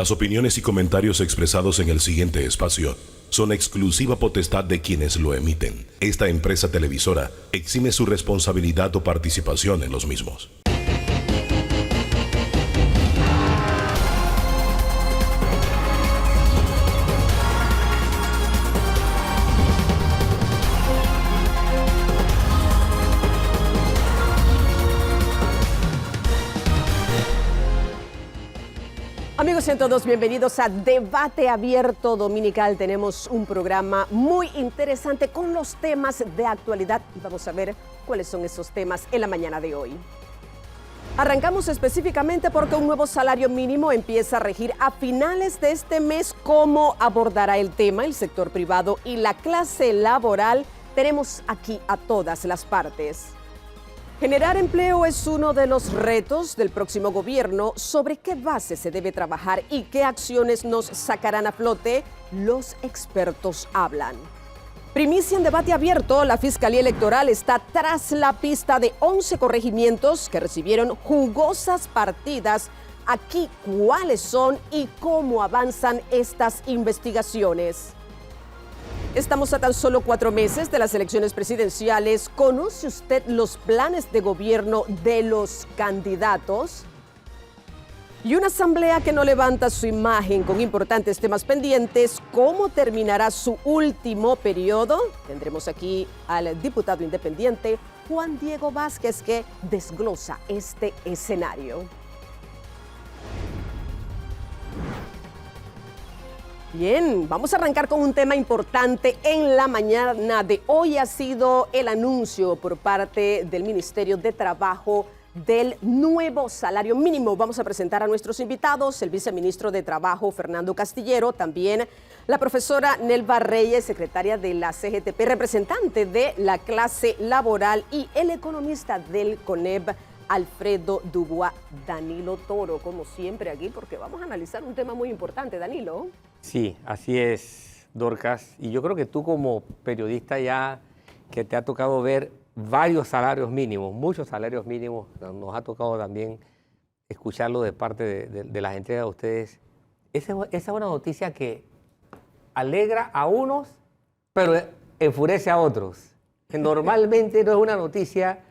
Las opiniones y comentarios expresados en el siguiente espacio son exclusiva potestad de quienes lo emiten. Esta empresa televisora exime su responsabilidad o participación en los mismos. Amigos, sean todos bienvenidos a Debate Abierto Dominical. Tenemos un programa muy interesante con los temas de actualidad y vamos a ver cuáles son esos temas en la mañana de hoy. Arrancamos específicamente porque un nuevo salario mínimo empieza a regir a finales de este mes. ¿Cómo abordará el tema el sector privado y la clase laboral? Tenemos aquí a todas las partes. Generar empleo es uno de los retos del próximo gobierno. ¿Sobre qué base se debe trabajar y qué acciones nos sacarán a flote? Los expertos hablan. Primicia en Debate Abierto, la Fiscalía Electoral está tras la pista de 11 corregimientos que recibieron jugosas partidas. Aquí, ¿cuáles son y cómo avanzan estas investigaciones? Estamos a tan solo 4 meses de las elecciones presidenciales. ¿Conoce usted los planes de gobierno de los candidatos? Y una asamblea que no levanta su imagen con importantes temas pendientes. ¿Cómo terminará su último periodo? Tendremos aquí al diputado independiente Juan Diego Vázquez que desglosa este escenario. Bien, vamos a arrancar con un tema importante en la mañana de hoy. Ha sido el anuncio por parte del Ministerio de Trabajo del nuevo salario mínimo. Vamos a presentar a nuestros invitados, el viceministro de Trabajo, Fernando Castillero, también la profesora Nelva Reyes, secretaria de la CGTP, representante de la clase laboral, y el economista del CONEP, Alfredo Dubois. Danilo Toro, como siempre aquí, porque vamos a analizar un tema muy importante. Danilo. Sí, así es, Dorcas. Y yo creo que tú como periodista ya que te ha tocado ver varios salarios mínimos, muchos salarios mínimos, nos ha tocado también escucharlo de parte de las entregas de ustedes. Esa es una noticia que alegra a unos, pero enfurece a otros. Normalmente no es una noticia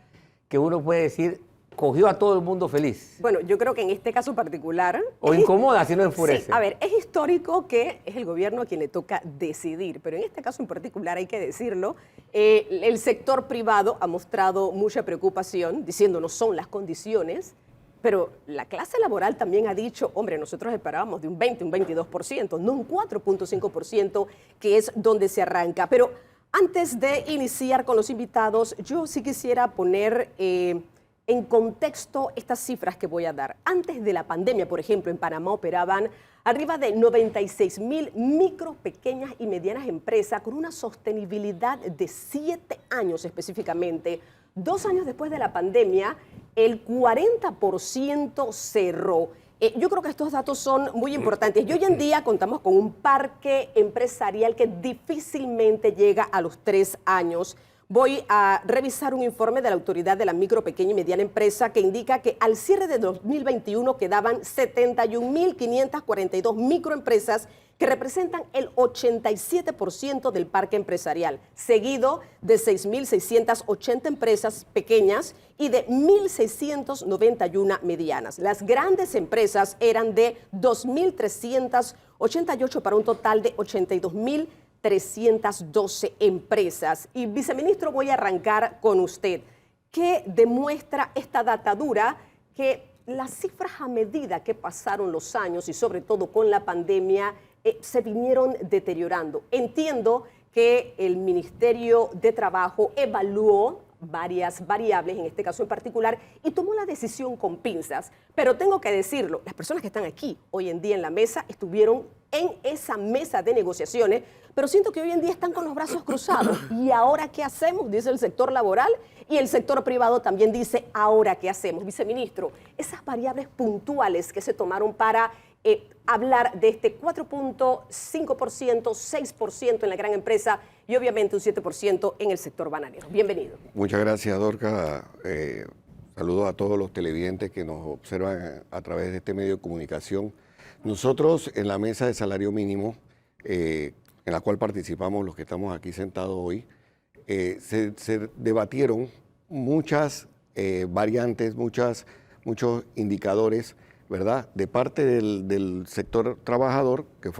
que uno puede decir cogió a todo el mundo feliz. Bueno, yo creo que en este caso particular... O incomoda si no enfurece. Sí, a ver, es histórico que es el gobierno a quien le toca decidir, pero en este caso en particular hay que decirlo, el sector privado ha mostrado mucha preocupación, diciendo no son las condiciones, pero la clase laboral también ha dicho, hombre, nosotros esperábamos de un 20, un 22%, no un 4.5%, que es donde se arranca. Pero antes de iniciar con los invitados, yo sí quisiera poner en contexto estas cifras que voy a dar. Antes de la pandemia, por ejemplo, en Panamá operaban arriba de 96,000 micro, pequeñas y medianas empresas con una sostenibilidad de 7 años específicamente. 2 años después de la pandemia, el 40% cerró. Yo creo que estos datos son muy importantes. Y hoy en día contamos con un parque empresarial que difícilmente llega a los 3 años. Voy a revisar un informe de la Autoridad de la Micro, Pequeña y Mediana Empresa que indica que al cierre de 2021 quedaban 71.542 microempresas que representan el 87% del parque empresarial, seguido de 6.680 empresas pequeñas y de 1.691 medianas. Las grandes empresas eran de 2.388 para un total de 82.312 empresas. Y viceministro, voy a arrancar con usted. ¿Qué demuestra esta datadura? Que las cifras a medida que pasaron los años y sobre todo con la pandemia se vinieron deteriorando. Entiendo que el Ministerio de Trabajo evaluó varias variables, en este caso en particular, y tomó la decisión con pinzas. Pero tengo que decirlo, las personas que están aquí hoy en día en la mesa estuvieron en esa mesa de negociaciones, pero siento que hoy en día están con los brazos cruzados. ¿Y ahora qué hacemos? Dice el sector laboral, y el sector privado también dice, ¿ahora qué hacemos? Viceministro, esas variables puntuales que se tomaron para hablar de este 4.5%, 6% en la gran empresa y obviamente un 7% en el sector bananero. Bienvenido. Muchas gracias, Dorca. Saludos a todos los televidentes que nos observan a través de este medio de comunicación. Nosotros en la mesa de salario mínimo, en la cual participamos los que estamos aquí sentados hoy, se debatieron muchas variantes, muchos indicadores, ¿verdad? De parte del sector trabajador, que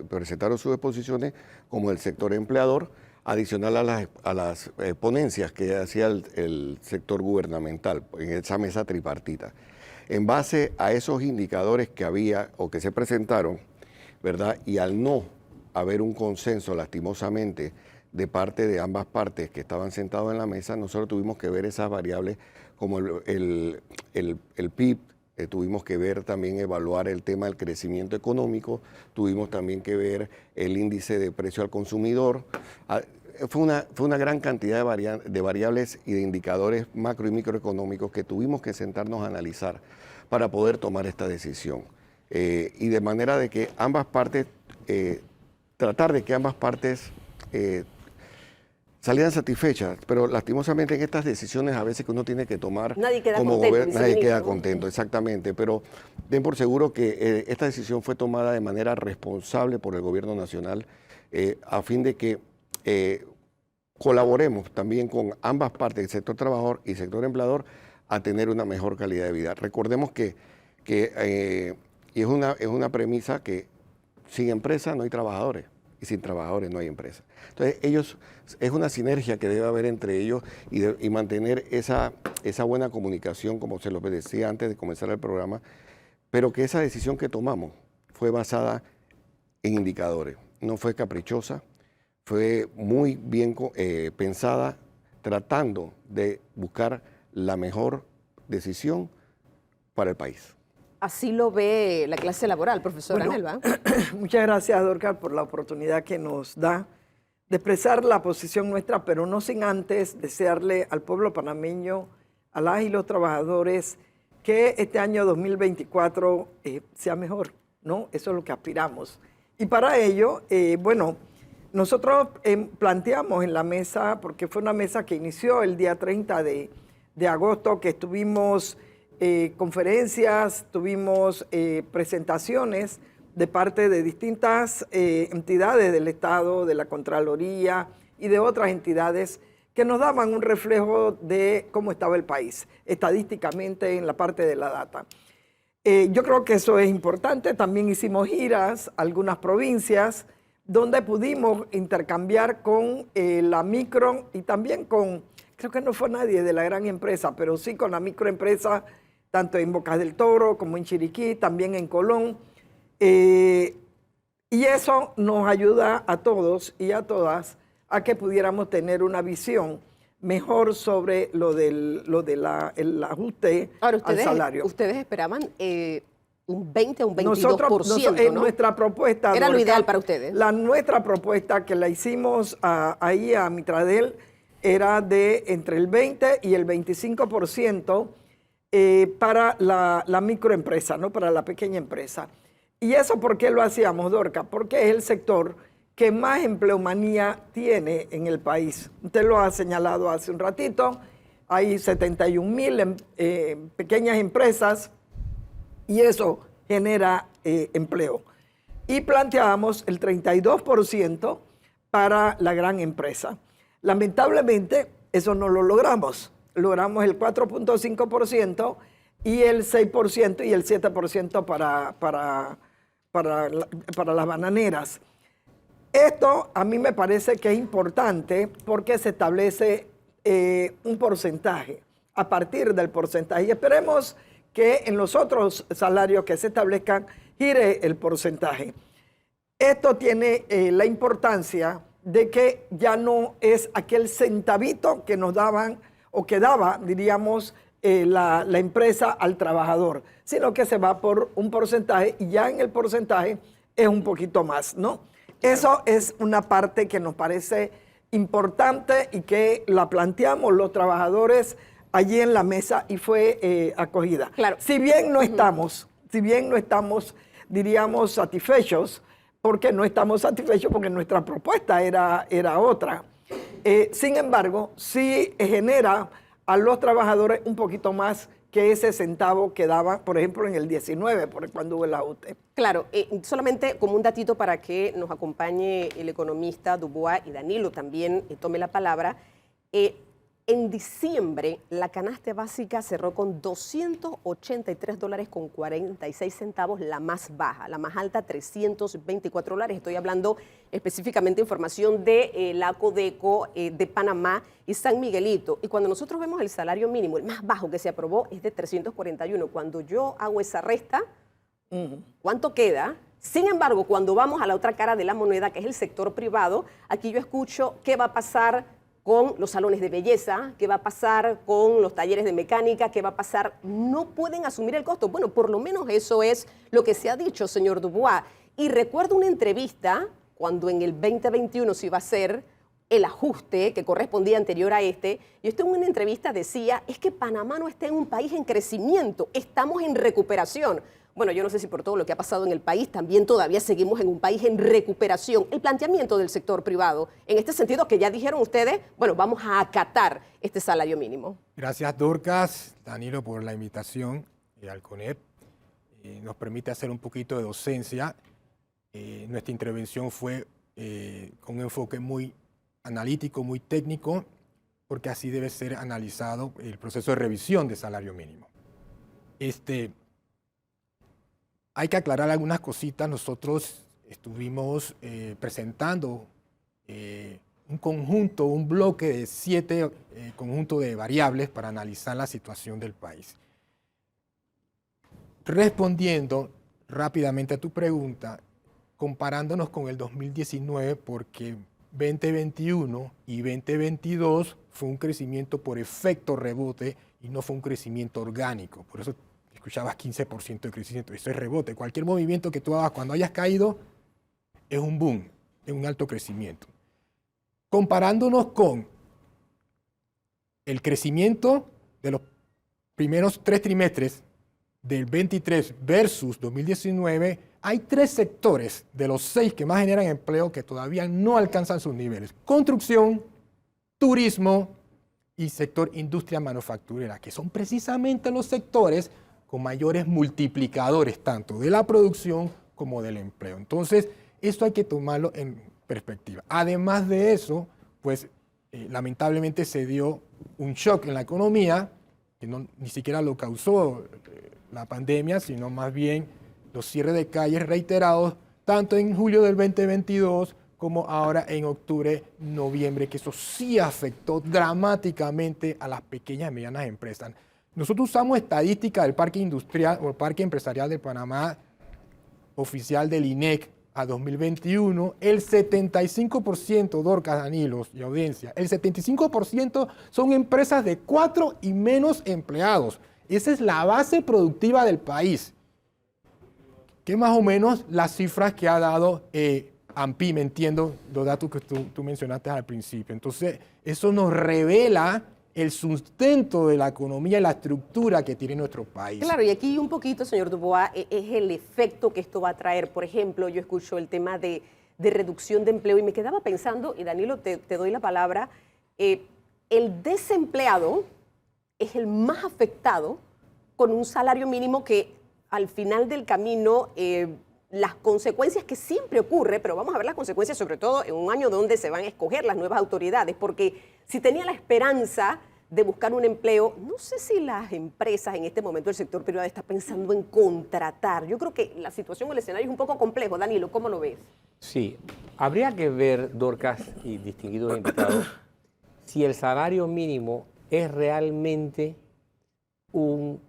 presentaron sus exposiciones, como el sector empleador, adicional a las ponencias que hacía el sector gubernamental en esa mesa tripartita. En base a esos indicadores que había o que se presentaron, ¿verdad? Y al no haber un consenso, lastimosamente, de parte de ambas partes que estaban sentados en la mesa, nosotros tuvimos que ver esas variables como el PIB, tuvimos que ver también, evaluar el tema del crecimiento económico, tuvimos también que ver el índice de precio al consumidor. Fue una gran cantidad de variables y de indicadores macro y microeconómicos que tuvimos que sentarnos a analizar para poder tomar esta decisión. Y de manera de que ambas partes, tratar de que ambas partes salían satisfechas, pero lastimosamente en estas decisiones a veces que uno tiene que tomar nadie queda como contento, gobierno, nadie queda contento, exactamente, pero den por seguro que esta decisión fue tomada de manera responsable por el gobierno nacional a fin de que colaboremos también con ambas partes, el sector trabajador y el sector empleador, a tener una mejor calidad de vida. Recordemos que es una premisa que sin empresa no hay trabajadores y sin trabajadores no hay empresa. Entonces, es una sinergia que debe haber entre ellos y mantener esa buena comunicación, como se lo decía antes de comenzar el programa, pero que esa decisión que tomamos fue basada en indicadores, no fue caprichosa, fue muy bien pensada, tratando de buscar la mejor decisión para el país. Así lo ve la clase laboral, profesora Nelva. Muchas gracias, Dorcas, por la oportunidad que nos da de expresar la posición nuestra, pero no sin antes desearle al pueblo panameño, a las y los trabajadores, que este año 2024 sea mejor, ¿no? Eso es lo que aspiramos. Y para ello, nosotros planteamos en la mesa, porque fue una mesa que inició el día 30 de agosto, que estuvimos conferencias, tuvimos presentaciones de parte de distintas entidades del Estado, de la Contraloría y de otras entidades que nos daban un reflejo de cómo estaba el país, estadísticamente en la parte de la data. Yo creo que eso es importante. También hicimos giras a algunas provincias donde pudimos intercambiar con la micro y también con, creo que no fue nadie de la gran empresa, pero sí con la microempresa, tanto en Bocas del Toro como en Chiriquí, también en Colón. Y eso nos ayuda a todos y a todas a que pudiéramos tener una visión mejor sobre el ajuste al salario. Ustedes esperaban un 20 o un 22%, nosotros, ¿no? Nuestra propuesta, era lo ideal para ustedes. Nuestra propuesta que la hicimos ahí a Mitradel era de entre el 20 y el 25% para la microempresa, ¿no? Para la pequeña empresa. ¿Y eso por qué lo hacíamos, Dorca? Porque es el sector que más empleomanía tiene en el país. Usted lo ha señalado hace un ratito. Hay 71,000 pequeñas empresas y eso genera empleo. Y planteábamos el 32% para la gran empresa. Lamentablemente, eso no lo logramos. Logramos el 4.5% y el 6% y el 7% para las bananeras. Esto a mí me parece que es importante porque se establece un porcentaje. A partir del porcentaje, y esperemos que en los otros salarios que se establezcan gire el porcentaje. Esto tiene la importancia de que ya no es aquel centavito que nos daban o que daba, diríamos, la empresa al trabajador, sino que se va por un porcentaje y ya en el porcentaje es un poquito más, ¿no? Eso es una parte que nos parece importante y que la planteamos los trabajadores allí en la mesa y fue acogida. Claro. Si bien no estamos, diríamos, satisfechos, porque no estamos satisfechos porque nuestra propuesta era otra. Sin embargo, sí genera a los trabajadores un poquito más que ese centavo que daba, por ejemplo, en el 19, por cuando hubo el ajuste. Claro, solamente como un datito para que nos acompañe el economista Dubois y Danilo también tome la palabra. En diciembre, la canasta básica cerró con $283.46, la más baja, la más alta $324. Estoy hablando específicamente de información de la Codeco de Panamá y San Miguelito. Y cuando nosotros vemos el salario mínimo, el más bajo que se aprobó es de 341. Cuando yo hago esa resta, ¿cuánto queda? Sin embargo, cuando vamos a la otra cara de la moneda, que es el sector privado, aquí yo escucho qué va a pasar con los salones de belleza, qué va a pasar con los talleres de mecánica, qué va a pasar. No pueden asumir el costo. Bueno, por lo menos eso es lo que se ha dicho, señor Dubois. Y recuerdo una entrevista cuando en el 2021 se iba a hacer el ajuste que correspondía anterior a este. Y usted en una entrevista decía, es que Panamá no está en un país en crecimiento, estamos en recuperación. Bueno, yo no sé si por todo lo que ha pasado en el país, también todavía seguimos en un país en recuperación. El planteamiento del sector privado, en este sentido que ya dijeron ustedes, bueno, vamos a acatar este salario mínimo. Gracias, Dorcas, Danilo, por la invitación al CONEP. Nos permite hacer un poquito de docencia. Nuestra intervención fue con un enfoque muy analítico, muy técnico, porque así debe ser analizado el proceso de revisión de salario mínimo. Hay que aclarar algunas cositas. Nosotros estuvimos presentando un bloque de 7 conjuntos de variables para analizar la situación del país. Respondiendo rápidamente a tu pregunta, comparándonos con el 2019, porque 2021 y 2022 fue un crecimiento por efecto rebote y no fue un crecimiento orgánico. Por eso escuchabas 15% de crecimiento. Eso es rebote. Cualquier movimiento que tú hagas cuando hayas caído es un boom, es un alto crecimiento. Comparándonos con el crecimiento de los primeros 3 trimestres del 23 versus 2019, hay 3 sectores de los 6 que más generan empleo que todavía no alcanzan sus niveles. Construcción, turismo y sector industria manufacturera, que son precisamente los sectores con mayores multiplicadores tanto de la producción como del empleo. Entonces, esto hay que tomarlo en perspectiva. Además de eso, pues lamentablemente se dio un shock en la economía, que ni siquiera lo causó la pandemia, sino más bien los cierres de calles reiterados, tanto en julio del 2022 como ahora en octubre, noviembre, que eso sí afectó dramáticamente a las pequeñas y medianas empresas. Nosotros usamos estadística del Parque Industrial o Parque Empresarial de Panamá, oficial del INEC, a 2021. El 75%, Dorcas, Danilo y audiencia, el 75% son empresas de 4 y menos empleados. Esa es la base productiva del país, que más o menos las cifras que ha dado ANPI, me entiendo, los datos que tú mencionaste al principio. Entonces, eso nos revela el sustento de la economía y la estructura que tiene nuestro país. Claro, y aquí un poquito, señor Dubois, es el efecto que esto va a traer. Por ejemplo, yo escucho el tema de reducción de empleo y me quedaba pensando, y Danilo, te doy la palabra, el desempleado es el más afectado con un salario mínimo que al final del camino las consecuencias que siempre ocurre, pero vamos a ver las consecuencias sobre todo en un año donde se van a escoger las nuevas autoridades, porque si tenía la esperanza de buscar un empleo, no sé si las empresas en este momento, el sector privado está pensando en contratar. Yo creo que la situación, el escenario es un poco complejo. Danilo, ¿cómo lo ves? Sí, habría que ver, Dorcas y distinguidos invitados, si el salario mínimo es realmente un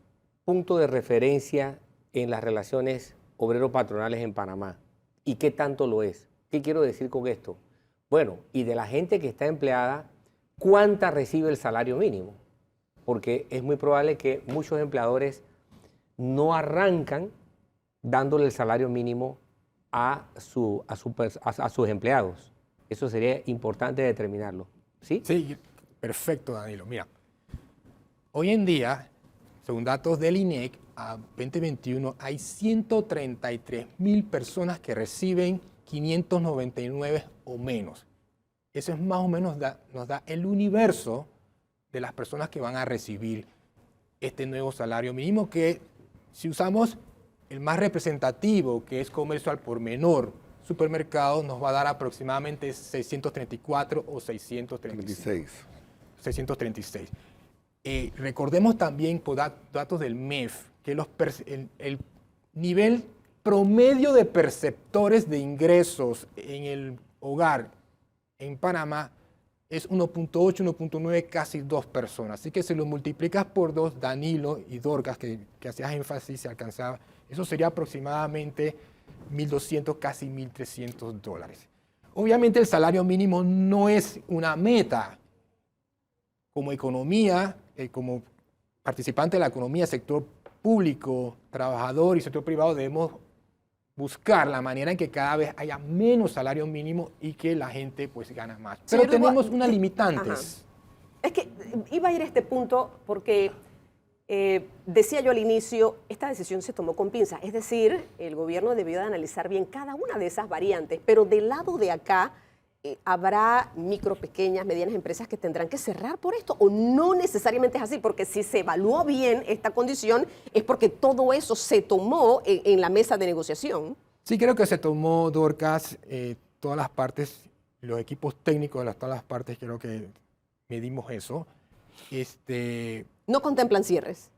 punto de referencia en las relaciones obrero-patronales en Panamá. ¿Y qué tanto lo es? ¿Qué quiero decir con esto? Bueno, y de la gente que está empleada, ¿cuánta recibe el salario mínimo? Porque es muy probable que muchos empleadores no arrancan dándole el salario mínimo a sus empleados. Eso sería importante determinarlo. ¿Sí? Sí, perfecto, Danilo. Mira, hoy en día, según datos del INEC, a 2021 hay 133,000 personas que reciben 599 o menos. Eso es más o menos, nos da el universo de las personas que van a recibir este nuevo salario mínimo que, si usamos el más representativo, que es comercio al por menor, supermercado, nos va a dar aproximadamente 634 o 636. 636. Recordemos también por datos del MEF que el nivel promedio de perceptores de ingresos en el hogar en Panamá es 1.8, 1.9, casi 2 personas. Así que si lo multiplicas por 2, Danilo y Dorcas, que hacías énfasis, se alcanzaba, eso sería aproximadamente 1.200, casi 1.300 dólares. Obviamente el salario mínimo no es una meta. Como economía, como participante de la economía, sector público, trabajador y sector privado, debemos buscar la manera en que cada vez haya menos salario mínimo y que la gente pues gana más. Pero Señor Hugo, tenemos unas limitantes. Ajá. Es que iba a ir a este punto porque decía yo al inicio, esta decisión se tomó con pinzas, es decir, el gobierno debió de analizar bien cada una de esas variantes, pero del lado de acá habrá micro, pequeñas, medianas empresas que tendrán que cerrar por esto, o no necesariamente es así, porque si se evaluó bien esta condición es porque todo eso se tomó en la mesa de negociación. Sí, creo que se tomó, Dorcas, todas las partes, los equipos técnicos de todas las partes, creo que medimos eso. No contemplan cierres.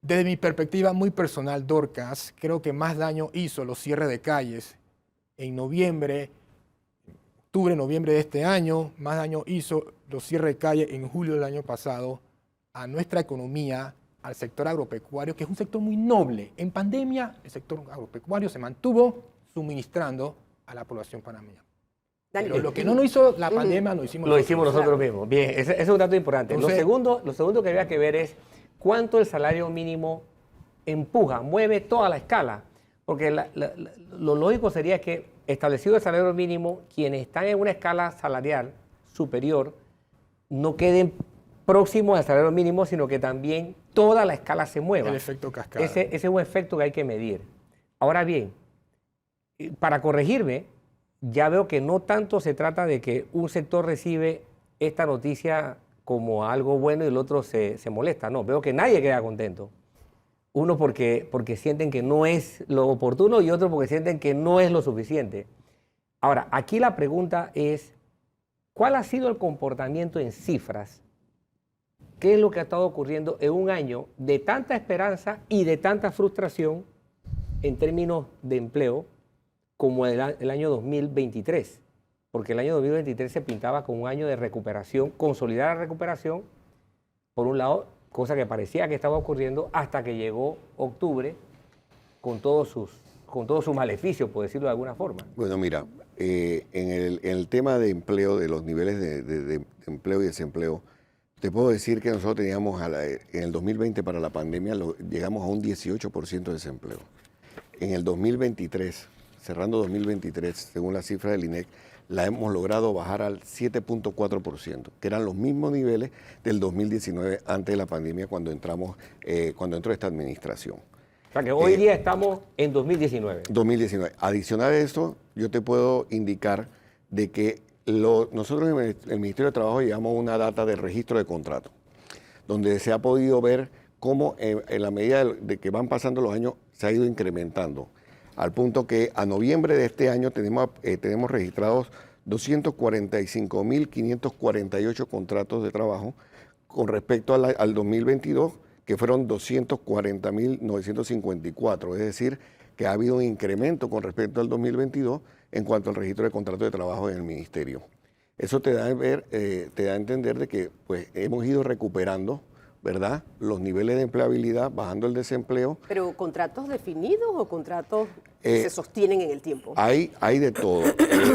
Desde mi perspectiva muy personal, Dorcas, creo que más daño hizo los cierres de calles en noviembre, octubre, noviembre de este año, más daño hizo los cierres de calle en julio del año pasado a nuestra economía, al sector agropecuario, que es un sector muy noble. En pandemia, el sector agropecuario se mantuvo suministrando a la población panameña. Pero lo que no nos hizo la pandemia, lo hicimos nosotros mismos. Bien, ese es un dato importante. Entonces, lo segundo que había que ver es cuánto el salario mínimo empuja, mueve toda la escala. Porque lo lógico sería que, establecido el salario mínimo, quienes están en una escala salarial superior no queden próximos al salario mínimo, sino que también toda la escala se mueva. El efecto cascada. Ese es un efecto que hay que medir. Ahora bien, para corregirme, ya veo que no tanto se trata de que un sector recibe esta noticia como algo bueno y el otro se molesta. No, veo que nadie queda contento. Uno porque sienten que no es lo oportuno y otro porque sienten que no es lo suficiente. Ahora, aquí la pregunta es, ¿cuál ha sido el comportamiento en cifras? ¿Qué es lo que ha estado ocurriendo en un año de tanta esperanza y de tanta frustración en términos de empleo como el año 2023? Porque el año 2023 se pintaba como un año de recuperación, consolidar la recuperación, por un lado, cosa que parecía que estaba ocurriendo hasta que llegó octubre con todos sus maleficios, por decirlo de alguna forma. Bueno, mira, en el tema de empleo, de los niveles de empleo y desempleo, te puedo decir que nosotros teníamos en el 2020 para la pandemia llegamos a un 18% de desempleo. En el 2023, cerrando 2023, según la cifra del INEC, la hemos logrado bajar al 7.4%, que eran los mismos niveles del 2019 antes de la pandemia cuando entró esta administración. O sea que hoy día estamos en 2019. 2019. Adicional a esto, yo te puedo indicar de que nosotros en el Ministerio de Trabajo llevamos una data de registro de contratos, donde se ha podido ver cómo en la medida de que van pasando los años se ha ido incrementando, al punto que a noviembre de este año tenemos registrados 245.548 contratos de trabajo con respecto al 2022, que fueron 240.954, es decir, que ha habido un incremento con respecto al 2022 en cuanto al registro de contratos de trabajo en el Ministerio. Eso te da a entender de que pues, hemos ido recuperando, ¿verdad?, los niveles de empleabilidad, bajando el desempleo. ¿Pero contratos definidos o contratos que se sostienen en el tiempo? Hay de todo.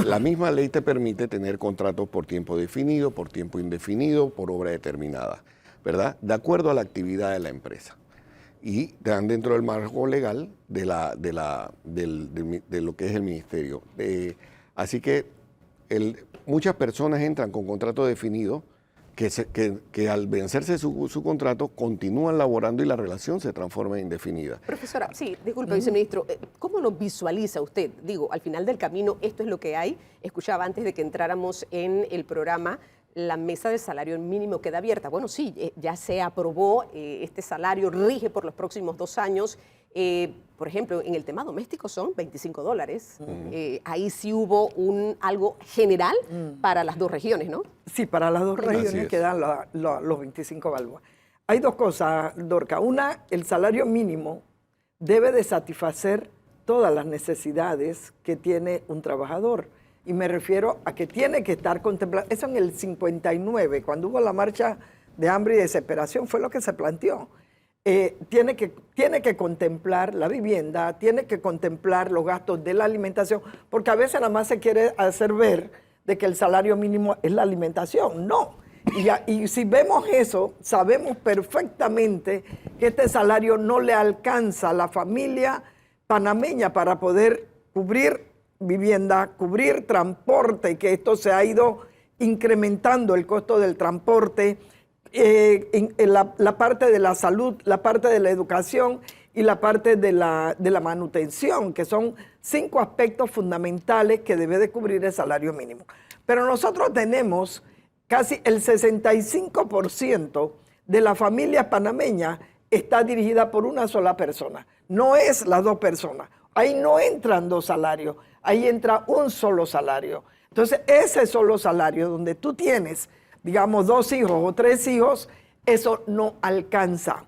La misma ley te permite tener contratos por tiempo definido, por tiempo indefinido, por obra determinada, ¿verdad?, de acuerdo a la actividad de la empresa. Y te dan dentro del marco legal de lo que es el ministerio. Así que muchas personas entran con contrato definido que al vencerse su contrato continúan laborando y la relación se transforma en indefinida. Profesora, sí, disculpe, viceministro, ¿cómo lo visualiza usted? Digo, al final del camino esto es lo que hay. Escuchaba antes de que entráramos en el programa la mesa de salario mínimo queda abierta. Bueno, sí, ya se aprobó, este salario rige por los próximos 2 años. Por ejemplo, en el tema doméstico son $25. Ahí sí hubo algo general para las 2 regiones, ¿no? Sí, para las 2 Así regiones es. quedan los 25 balboas. Hay 2 cosas, Dorca. Una, el salario mínimo debe de satisfacer todas las necesidades que tiene un trabajador. Y me refiero a que tiene que estar contemplado. Eso en el 59, cuando hubo la marcha de hambre y desesperación, fue lo que se planteó. Tiene que contemplar la vivienda, tiene que contemplar los gastos de la alimentación, porque a veces nada más se quiere hacer ver de que el salario mínimo es la alimentación. No. Y si vemos eso, sabemos perfectamente que este salario no le alcanza a la familia panameña para poder cubrir vivienda, cubrir transporte, que esto se ha ido incrementando el costo del transporte, la parte de la salud, la parte de la educación y la parte de la manutención, que son 5 aspectos fundamentales que debe de cubrir el salario mínimo. Pero nosotros tenemos casi el 65% de la familia panameña está dirigida por una sola persona, no es las 2 personas. Ahí no entran 2 salarios, ahí entra un solo salario. Entonces, ese solo salario donde tú tienes, digamos, 2 hijos o 3 hijos, eso no alcanza.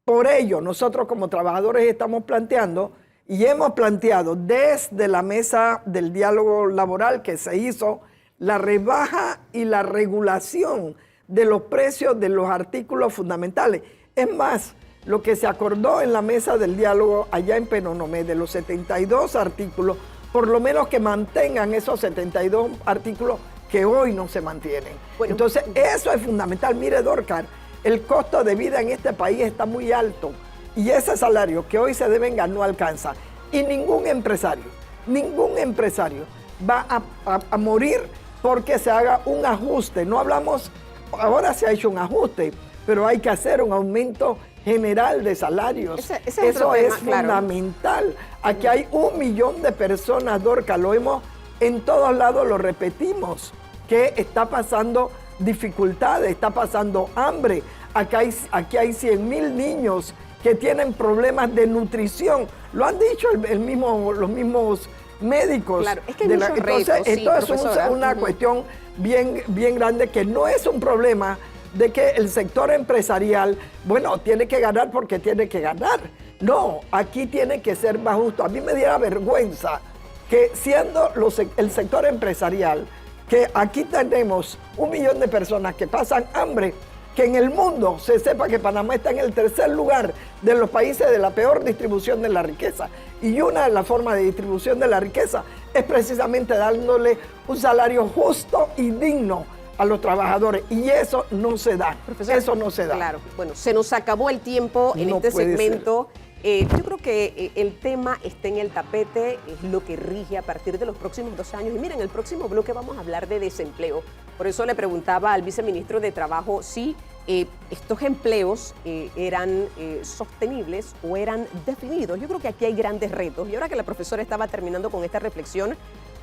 Por ello, nosotros como trabajadores estamos planteando y hemos planteado desde la mesa del diálogo laboral que se hizo, la rebaja y la regulación de los precios de los artículos fundamentales. Es más, lo que se acordó en la mesa del diálogo allá en Penonomé, de los 72 artículos, por lo menos que mantengan esos 72 artículos que hoy no se mantienen. Bueno, entonces, eso es fundamental. Mire, Dorcar, el costo de vida en este país está muy alto y ese salario que hoy se devenga no alcanza. Y ningún empresario va a morir porque se haga un ajuste. No hablamos, ahora se ha hecho un ajuste, pero hay que hacer un aumento general de salarios. Ese Eso otro es tema, claro. fundamental. Aquí hay 1 millón de personas, Dorca, lo hemos en todos lados, lo repetimos, que está pasando dificultades, está pasando hambre. Aquí hay 100,000 niños que tienen problemas de nutrición. Lo han dicho los mismos médicos. Claro, es que hay muchos entonces, retos, sí, esto es profesora. una cuestión bien grande, que no es un problema de que el sector empresarial, bueno, tiene que ganar porque tiene que ganar. No, aquí tiene que ser más justo. A mí me diera vergüenza que siendo el sector empresarial, que aquí tenemos 1 millón de personas que pasan hambre, que en el mundo se sepa que Panamá está en el 3er lugar de los países de la peor distribución de la riqueza. Y una de las formas de distribución de la riqueza es precisamente dándole un salario justo y digno a los trabajadores. Y eso no se da. Profesor, eso no se da. Claro, bueno, se nos acabó el tiempo en No este puede segmento. Yo creo que el tema está en el tapete, es lo que rige a partir de los próximos 2 años. Y miren, en el próximo bloque vamos a hablar de desempleo. Por eso le preguntaba al viceministro de Trabajo si estos empleos eran sostenibles o eran definidos. Yo creo que aquí hay grandes retos. Y ahora que la profesora estaba terminando con esta reflexión,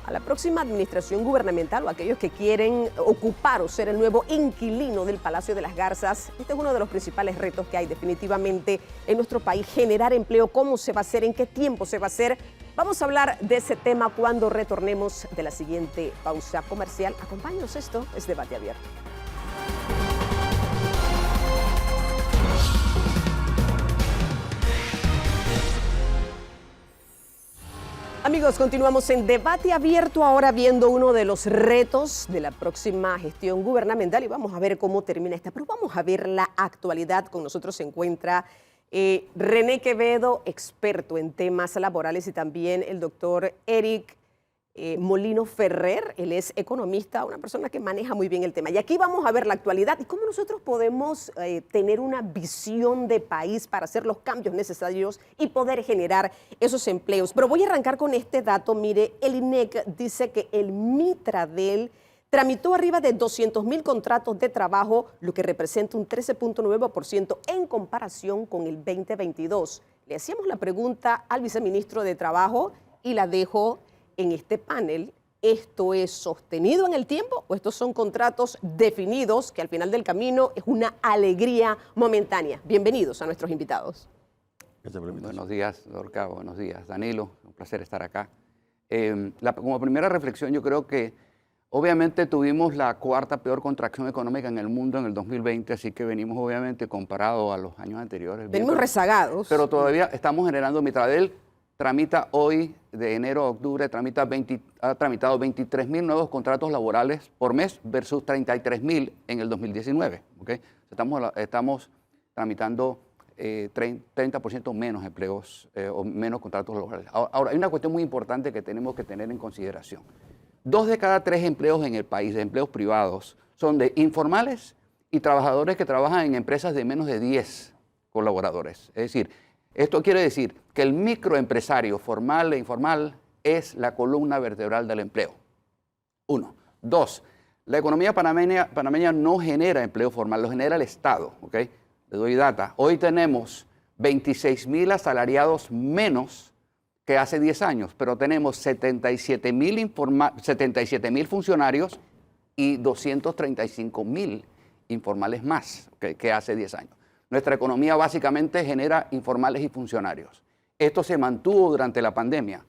a la próxima administración gubernamental o aquellos que quieren ocupar o ser el nuevo inquilino del Palacio de las Garzas, este es uno de los principales retos que hay definitivamente en nuestro país, generar empleo, cómo se va a hacer, en qué tiempo se va a hacer. Vamos a hablar de ese tema cuando retornemos de la siguiente pausa comercial. Acompáñanos, esto es Debate Abierto. Amigos, continuamos en Debate Abierto, ahora viendo uno de los retos de la próxima gestión gubernamental y vamos a ver cómo termina esta, pero vamos a ver la actualidad. Con nosotros se encuentra René Quevedo, experto en temas laborales, y también el doctor Eric Molino Ferrer. Él es economista, una persona que maneja muy bien el tema. Y aquí vamos a ver la actualidad y cómo nosotros podemos tener una visión de país para hacer los cambios necesarios y poder generar esos empleos. Pero voy a arrancar con este dato. Mire, el INEC dice que el Mitradel tramitó arriba de 200,000 contratos de trabajo, lo que representa un 13.9% en comparación con el 2022. Le hacíamos la pregunta al viceministro de Trabajo y la dejo en este panel. ¿Esto es sostenido en el tiempo o estos son contratos definidos que al final del camino es una alegría momentánea? Bienvenidos a nuestros invitados. Buenos días, Dorca. Buenos días, Danilo. Un placer estar acá. Como primera reflexión, yo creo que obviamente tuvimos la cuarta peor contracción económica en el mundo en el 2020, así que venimos obviamente comparado a los años anteriores. Venimos rezagados. Pero todavía estamos generando. Mitradel tramita hoy, de enero a octubre, ha tramitado 23.000 nuevos contratos laborales por mes versus 33.000 en el 2019. ¿Okay? Estamos tramitando 30% menos empleos o menos contratos laborales. Ahora, hay una cuestión muy importante que tenemos que tener en consideración. 2 de cada 3 empleos en el país, de empleos privados, son de informales y trabajadores que trabajan en empresas de menos de 10 colaboradores. Es decir, esto quiere decir que el microempresario formal e informal es la columna vertebral del empleo. 1. 2. La economía panameña no genera empleo formal, lo genera el Estado. ¿Okay? Le doy data. Hoy tenemos 26.000 asalariados menos que hace 10 años, pero tenemos 77.000 funcionarios y 235.000 informales más que hace 10 años. Nuestra economía básicamente genera informales y funcionarios. Esto se mantuvo durante la pandemia.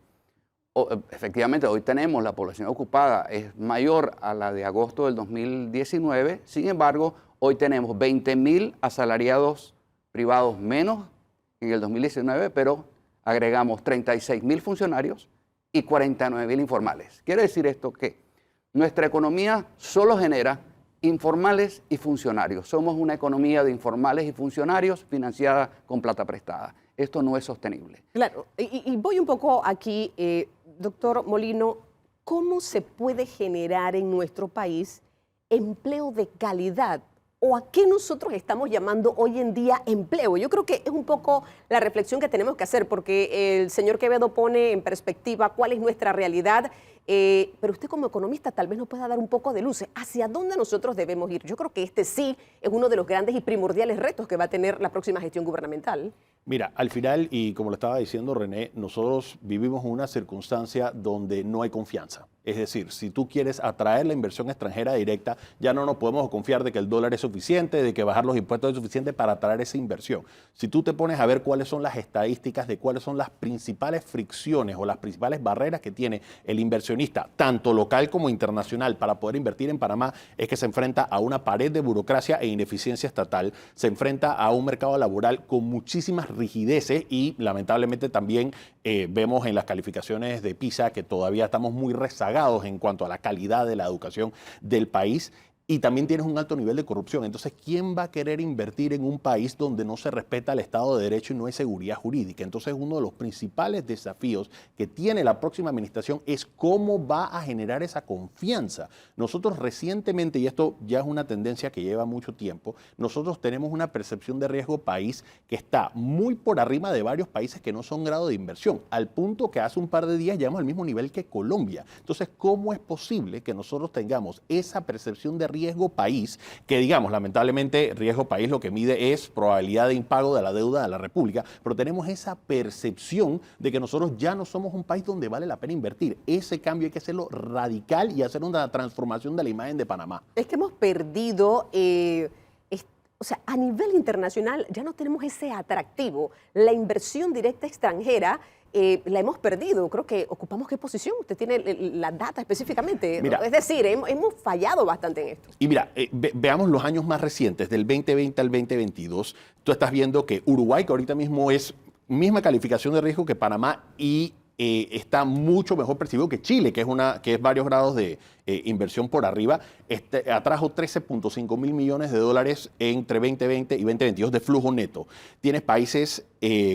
Efectivamente, hoy tenemos la población ocupada, es mayor a la de agosto del 2019. Sin embargo, hoy tenemos 20.000 asalariados privados menos en el 2019, pero agregamos 36.000 funcionarios y 49.000 informales. Quiere decir esto que nuestra economía solo genera informales y funcionarios. Somos una economía de informales y funcionarios financiada con plata prestada. Esto no es sostenible. Claro, y voy un poco aquí, doctor Molino, ¿cómo se puede generar en nuestro país empleo de calidad? ¿O a qué nosotros estamos llamando hoy en día empleo? Yo creo que es un poco la reflexión que tenemos que hacer, porque el señor Quevedo pone en perspectiva cuál es nuestra realidad, pero usted como economista tal vez nos pueda dar un poco de luz. ¿Hacia dónde nosotros debemos ir? Yo creo que este sí es uno de los grandes y primordiales retos que va a tener la próxima gestión gubernamental. Mira, al final, y como lo estaba diciendo René, nosotros vivimos una circunstancia donde no hay confianza. Es decir, si tú quieres atraer la inversión extranjera directa, ya no nos podemos confiar de que el dólar es suficiente, de que bajar los impuestos es suficiente para atraer esa inversión. Si tú te pones a ver cuáles son las estadísticas de cuáles son las principales fricciones o las principales barreras que tiene el inversionista, tanto local como internacional, para poder invertir en Panamá, es que se enfrenta a una pared de burocracia e ineficiencia estatal, se enfrenta a un mercado laboral con muchísimas rigideces y lamentablemente también vemos en las calificaciones de PISA que todavía estamos muy rezagados en cuanto a la calidad de la educación del país. Y también tienes un alto nivel de corrupción. Entonces, ¿quién va a querer invertir en un país donde no se respeta el Estado de Derecho y no hay seguridad jurídica? Entonces, uno de los principales desafíos que tiene la próxima administración es cómo va a generar esa confianza. Nosotros recientemente, y esto ya es una tendencia que lleva mucho tiempo, nosotros tenemos una percepción de riesgo país que está muy por arriba de varios países que no son grado de inversión, al punto que hace un par de días llegamos al mismo nivel que Colombia. Entonces, ¿cómo es posible que nosotros tengamos esa percepción de riesgo país, que digamos, lamentablemente, riesgo país lo que mide es probabilidad de impago de la deuda de la República, pero tenemos esa percepción de que nosotros ya no somos un país donde vale la pena invertir? Ese cambio hay que hacerlo radical y hacer una transformación de la imagen de Panamá. Es que hemos perdido, o sea, a nivel internacional ya no tenemos ese atractivo. La inversión directa extranjera la hemos perdido. Creo que ocupamos qué posición. Usted tiene la data específicamente. Mira, es decir, hemos fallado bastante en esto. Y mira, veamos los años más recientes, del 2020 al 2022. Tú estás viendo que Uruguay, que ahorita mismo es misma calificación de riesgo que Panamá, y está mucho mejor percibido que Chile, que es varios grados de inversión por arriba, atrajo 13.5 mil millones de dólares entre 2020 y 2022 de flujo neto. Tienes países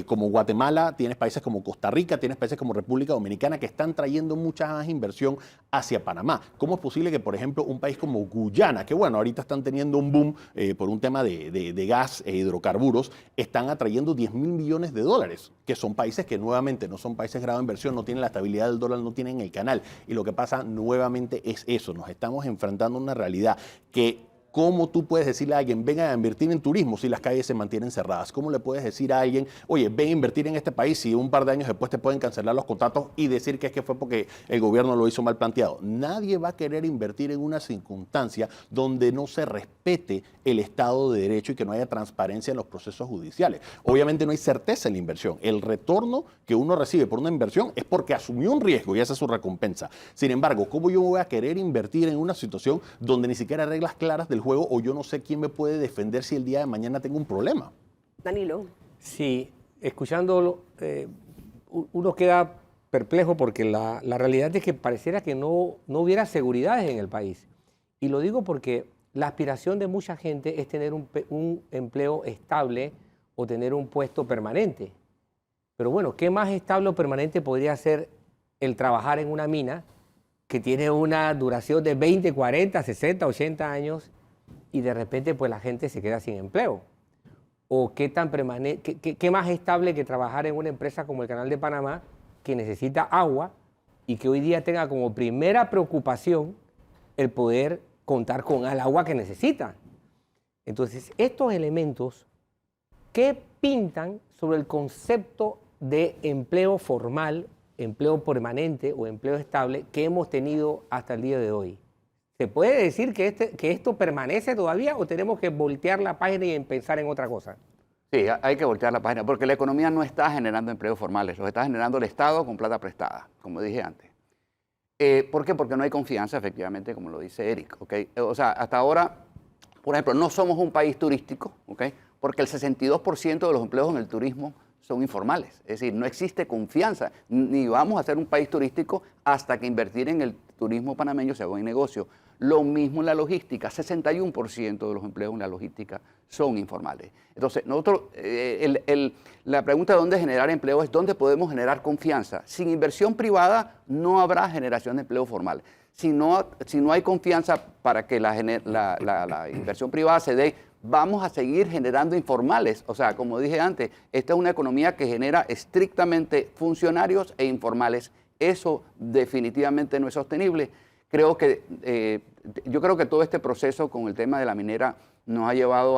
como Guatemala, tienes países como Costa Rica, tienes países como República Dominicana que están trayendo mucha más inversión hacia Panamá. ¿Cómo es posible que, por ejemplo, un país como Guyana, que bueno, ahorita están teniendo un boom por un tema de gas e hidrocarburos, están atrayendo 10 mil millones de dólares, que son países que nuevamente no son países grado de inversión, no tienen la estabilidad del dólar, no tienen el canal? Y lo que pasa nuevamente es eso, nos estamos enfrentando a una realidad que ¿Cómo tú puedes decirle a alguien, venga a invertir en turismo si las calles se mantienen cerradas? ¿Cómo le puedes decir a alguien, oye, ven a invertir en este país si un par de años después te pueden cancelar los contratos y decir que es que fue porque el gobierno lo hizo mal planteado? Nadie va a querer invertir en una circunstancia donde no se respete el Estado de Derecho y que no haya transparencia en los procesos judiciales. Obviamente no hay certeza en la inversión. El retorno que uno recibe por una inversión es porque asumió un riesgo y esa es su recompensa. Sin embargo, ¿cómo yo voy a querer invertir en una situación donde ni siquiera hay reglas claras del juego o yo no sé quién me puede defender si el día de mañana tengo un problema? Danilo. Sí, escuchándolo, uno queda perplejo porque la realidad es que pareciera que no hubiera seguridades en el país. Y lo digo porque la aspiración de mucha gente es tener un empleo estable o tener un puesto permanente. Pero bueno, ¿qué más estable o permanente podría ser el trabajar en una mina que tiene una duración de 20, 40, 60, 80 años y de repente pues la gente se queda sin empleo? ¿O qué más estable que trabajar en una empresa como el Canal de Panamá que necesita agua y que hoy día tenga como primera preocupación el poder contar con el agua que necesita? Entonces, estos elementos, ¿qué pintan sobre el concepto de empleo formal, empleo permanente o empleo estable que hemos tenido hasta el día de hoy? ¿Se puede decir que esto permanece todavía o tenemos que voltear la página y pensar en otra cosa? Sí, hay que voltear la página, porque la economía no está generando empleos formales, los está generando el Estado con plata prestada, como dije antes. ¿Por qué? Porque no hay confianza, efectivamente, como lo dice Eric. ¿Okay? O sea, hasta ahora, por ejemplo, no somos un país turístico, ¿okay? Porque el 62% de los empleos en el turismo son informales. Es decir, no existe confianza, ni vamos a ser un país turístico hasta que invertir en el turismo panameño sea buen negocio. Lo mismo en la logística, 61% de los empleos en la logística son informales. Entonces, nosotros, la pregunta de dónde generar empleo es dónde podemos generar confianza. Sin inversión privada no habrá generación de empleo formal. Si no hay confianza para que la inversión privada se dé, vamos a seguir generando informales. O sea, como dije antes, esta es una economía que genera estrictamente funcionarios e informales. Eso definitivamente no es sostenible. Yo creo que todo este proceso con el tema de la minera nos ha llevado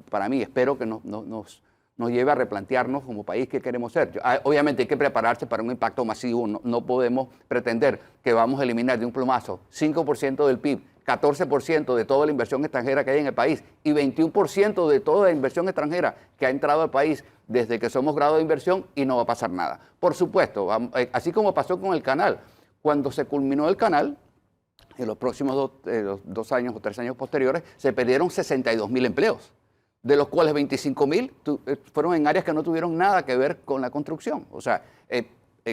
para mí, espero que nos lleve a replantearnos como país qué queremos ser. Obviamente hay que prepararse para un impacto masivo, no podemos pretender que vamos a eliminar de un plumazo 5% del PIB, 14% de toda la inversión extranjera que hay en el país y 21% de toda la inversión extranjera que ha entrado al país desde que somos grado de inversión y no va a pasar nada. Por supuesto, así como pasó con el canal. Cuando se culminó el canal, en los próximos 2 años o 3 años posteriores, se perdieron 62.000 empleos, de los cuales 25.000 fueron en áreas que no tuvieron nada que ver con la construcción, o sea,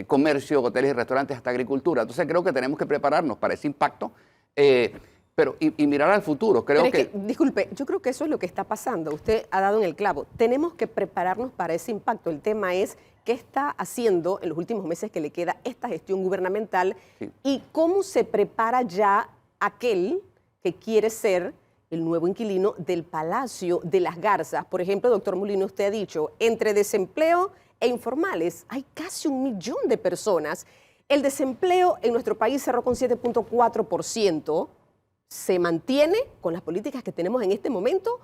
comercio, hoteles y restaurantes, hasta agricultura. Entonces creo que tenemos que prepararnos para ese impacto, y mirar al futuro. Disculpe, yo creo que eso es lo que está pasando. Usted ha dado en el clavo. Tenemos que prepararnos para ese impacto. El tema es qué está haciendo en los últimos meses que le queda esta gestión gubernamental y cómo se prepara ya aquel que quiere ser el nuevo inquilino del Palacio de las Garzas. Por ejemplo, doctor Molina, usted ha dicho, entre desempleo e informales hay casi 1 millón de personas. El desempleo en nuestro país cerró con 7.4%. ¿Se mantiene con las políticas que tenemos en este momento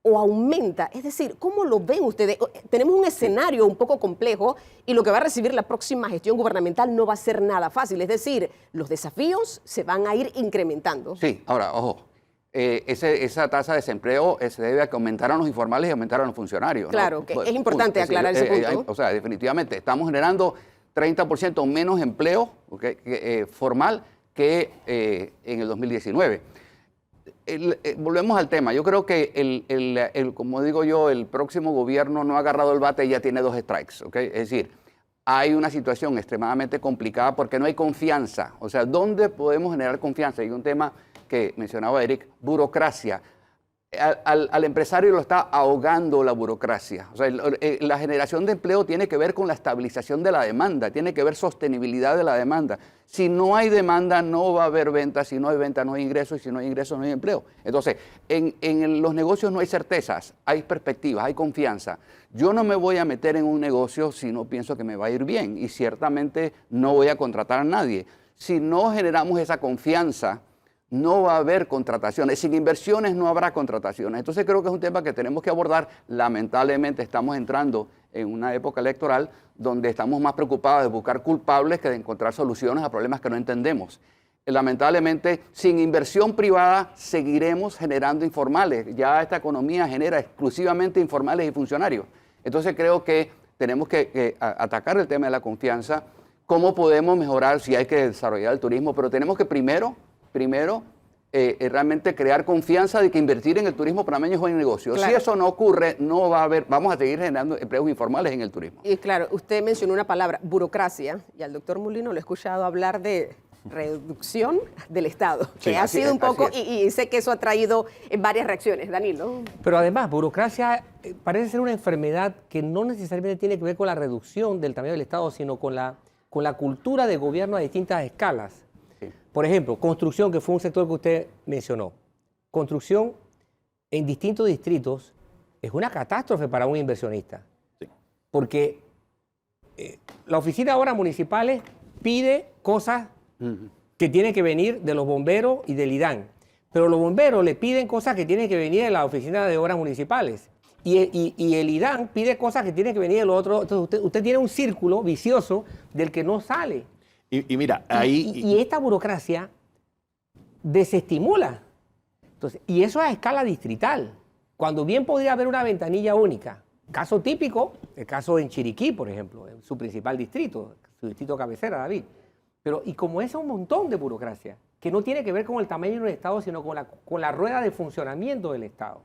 o aumenta? Es decir, ¿cómo lo ven ustedes? Tenemos un escenario un poco complejo y lo que va a recibir la próxima gestión gubernamental no va a ser nada fácil. Es decir, los desafíos se van a ir incrementando. Sí, ahora, ojo, esa tasa de desempleo se debe a que aumentaron los informales y aumentaron los funcionarios. Claro, ¿no? que es importante aclarar ese punto. O sea, definitivamente, estamos generando 30% menos empleo formal que en el 2019. Volvemos al tema. Yo creo que, como digo yo, el próximo gobierno no ha agarrado el bate y ya tiene 2 strikes. ¿Okay? Es decir, hay una situación extremadamente complicada porque no hay confianza. O sea, ¿dónde podemos generar confianza? Hay un tema que mencionaba Eric, burocracia. Al empresario lo está ahogando la burocracia. O sea, la generación de empleo tiene que ver con la estabilización de la demanda, tiene que ver sostenibilidad de la demanda. Si no hay demanda, no va a haber venta. Si no hay venta, no hay ingresos. Y si no hay ingresos, no hay empleo. Entonces, en los negocios no hay certezas, hay perspectivas, hay confianza. Yo no me voy a meter en un negocio si no pienso que me va a ir bien. Y ciertamente no voy a contratar a nadie. Si no generamos esa confianza, no va a haber contrataciones. Sin inversiones no habrá contrataciones. Entonces creo que es un tema que tenemos que abordar. Lamentablemente estamos entrando en una época electoral donde estamos más preocupados de buscar culpables que de encontrar soluciones a problemas que no entendemos. Lamentablemente, sin inversión privada seguiremos generando informales. Ya esta economía genera exclusivamente informales y funcionarios. Entonces creo que tenemos que atacar el tema de la confianza. ¿Cómo podemos mejorar? Si hay que desarrollar el turismo, pero tenemos que primero realmente crear confianza de que invertir en el turismo panameño es buen negocio. Claro. Si eso no ocurre, no va a haber, vamos a seguir generando empleos informales en el turismo. Y claro, usted mencionó una palabra, burocracia, y al doctor Mulino lo he escuchado hablar de reducción del Estado, Sí, que ha así sido es, un poco, así es. y sé que eso ha traído varias reacciones, Danilo. Pero además, burocracia parece ser una enfermedad que no necesariamente tiene que ver con la reducción del tamaño del Estado, sino con la cultura de gobierno a distintas escalas. Sí. Por ejemplo, construcción, que fue un sector que usted mencionó. Construcción en distintos distritos es una catástrofe para un inversionista. Sí. Porque la Oficina de Obras Municipales pide cosas que tienen que venir de los bomberos y del IDAN. Pero los bomberos le piden cosas que tienen que venir de la Oficina de Obras Municipales. Y el IDAN pide cosas que tienen que venir de los otros. Entonces usted tiene un círculo vicioso del que no sale. Y mira, ahí... Y esta burocracia desestimula. Entonces, y eso a escala distrital. Cuando bien podría haber una ventanilla única. Caso típico, el caso en Chiriquí, por ejemplo, en su principal distrito, su distrito cabecera, David. Pero, y como es un montón de burocracia, que no tiene que ver con el tamaño del Estado, sino con la rueda de funcionamiento del Estado.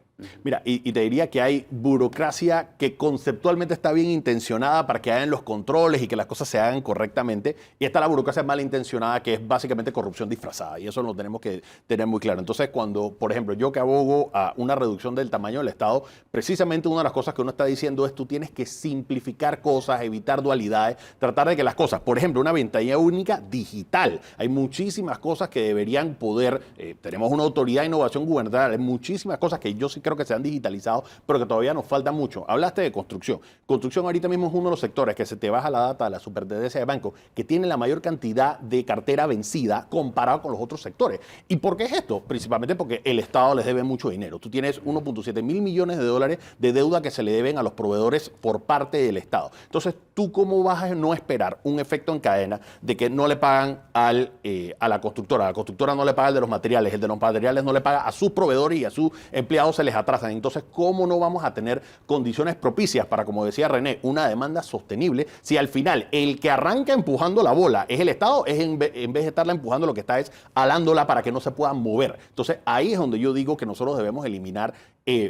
Mira, y te diría que hay burocracia que conceptualmente está bien intencionada para que hagan los controles y que las cosas se hagan correctamente. Y está la burocracia malintencionada, que es básicamente corrupción disfrazada. Y eso lo tenemos que tener muy claro. Entonces, cuando, por ejemplo, yo que abogo a una reducción del tamaño del Estado, precisamente una de las cosas que uno está diciendo es tú tienes que simplificar cosas, evitar dualidades, tratar de que las cosas, por ejemplo, una ventanilla única digital. Hay muchísimas cosas que deberían poder, tenemos una autoridad de innovación gubernamental, hay muchísimas cosas que yo sí creo que se han digitalizado, pero que todavía nos falta mucho. Hablaste de construcción. Construcción ahorita mismo es uno de los sectores que se te baja la data de la Superintendencia de Bancos, que tiene la mayor cantidad de cartera vencida comparado con los otros sectores. ¿Y por qué es esto? Principalmente porque el Estado les debe mucho dinero. Tú tienes 1.7 mil millones de dólares de deuda que se le deben a los proveedores por parte del Estado. Entonces, ¿tú cómo vas a no esperar un efecto en cadena de que no le pagan a la constructora? La constructora no le paga el de los materiales, el de los materiales no le paga a sus proveedores y a sus empleados se les atrasan. Entonces, ¿cómo no vamos a tener condiciones propicias para, como decía René, una demanda sostenible si al final el que arranca empujando la bola es el Estado, es en vez de estarla empujando lo que está es alándola para que no se pueda mover? Entonces, ahí es donde yo digo que nosotros debemos eliminar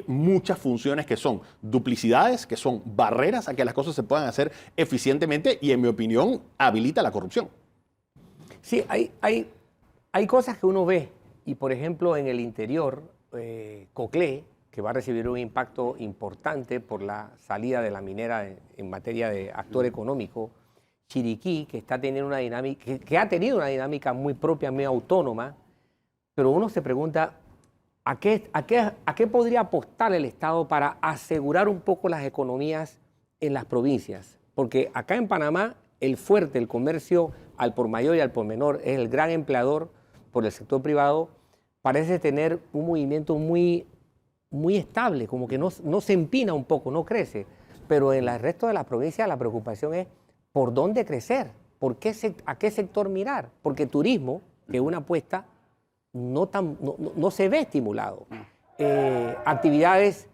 muchas funciones que son duplicidades, que son barreras a que las cosas se puedan hacer eficientemente y, en mi opinión, habilita la corrupción. Sí, hay cosas que uno ve, y por ejemplo en el interior, Coclé, que va a recibir un impacto importante por la salida de la minera en materia de actor económico, Chiriquí, que está teniendo una dinámica, que ha tenido una dinámica muy propia, muy autónoma, pero uno se pregunta, ¿a qué podría apostar el Estado para asegurar un poco las economías en las provincias? Porque acá en Panamá, el fuerte, el comercio al por mayor y al por menor, es el gran empleador por el sector privado, parece tener un movimiento muy estable, como que no se empina un poco, no crece. Pero en el resto de las provincias la preocupación es por dónde crecer, a qué sector mirar, porque turismo, que es una apuesta, no se ve estimulado. Actividades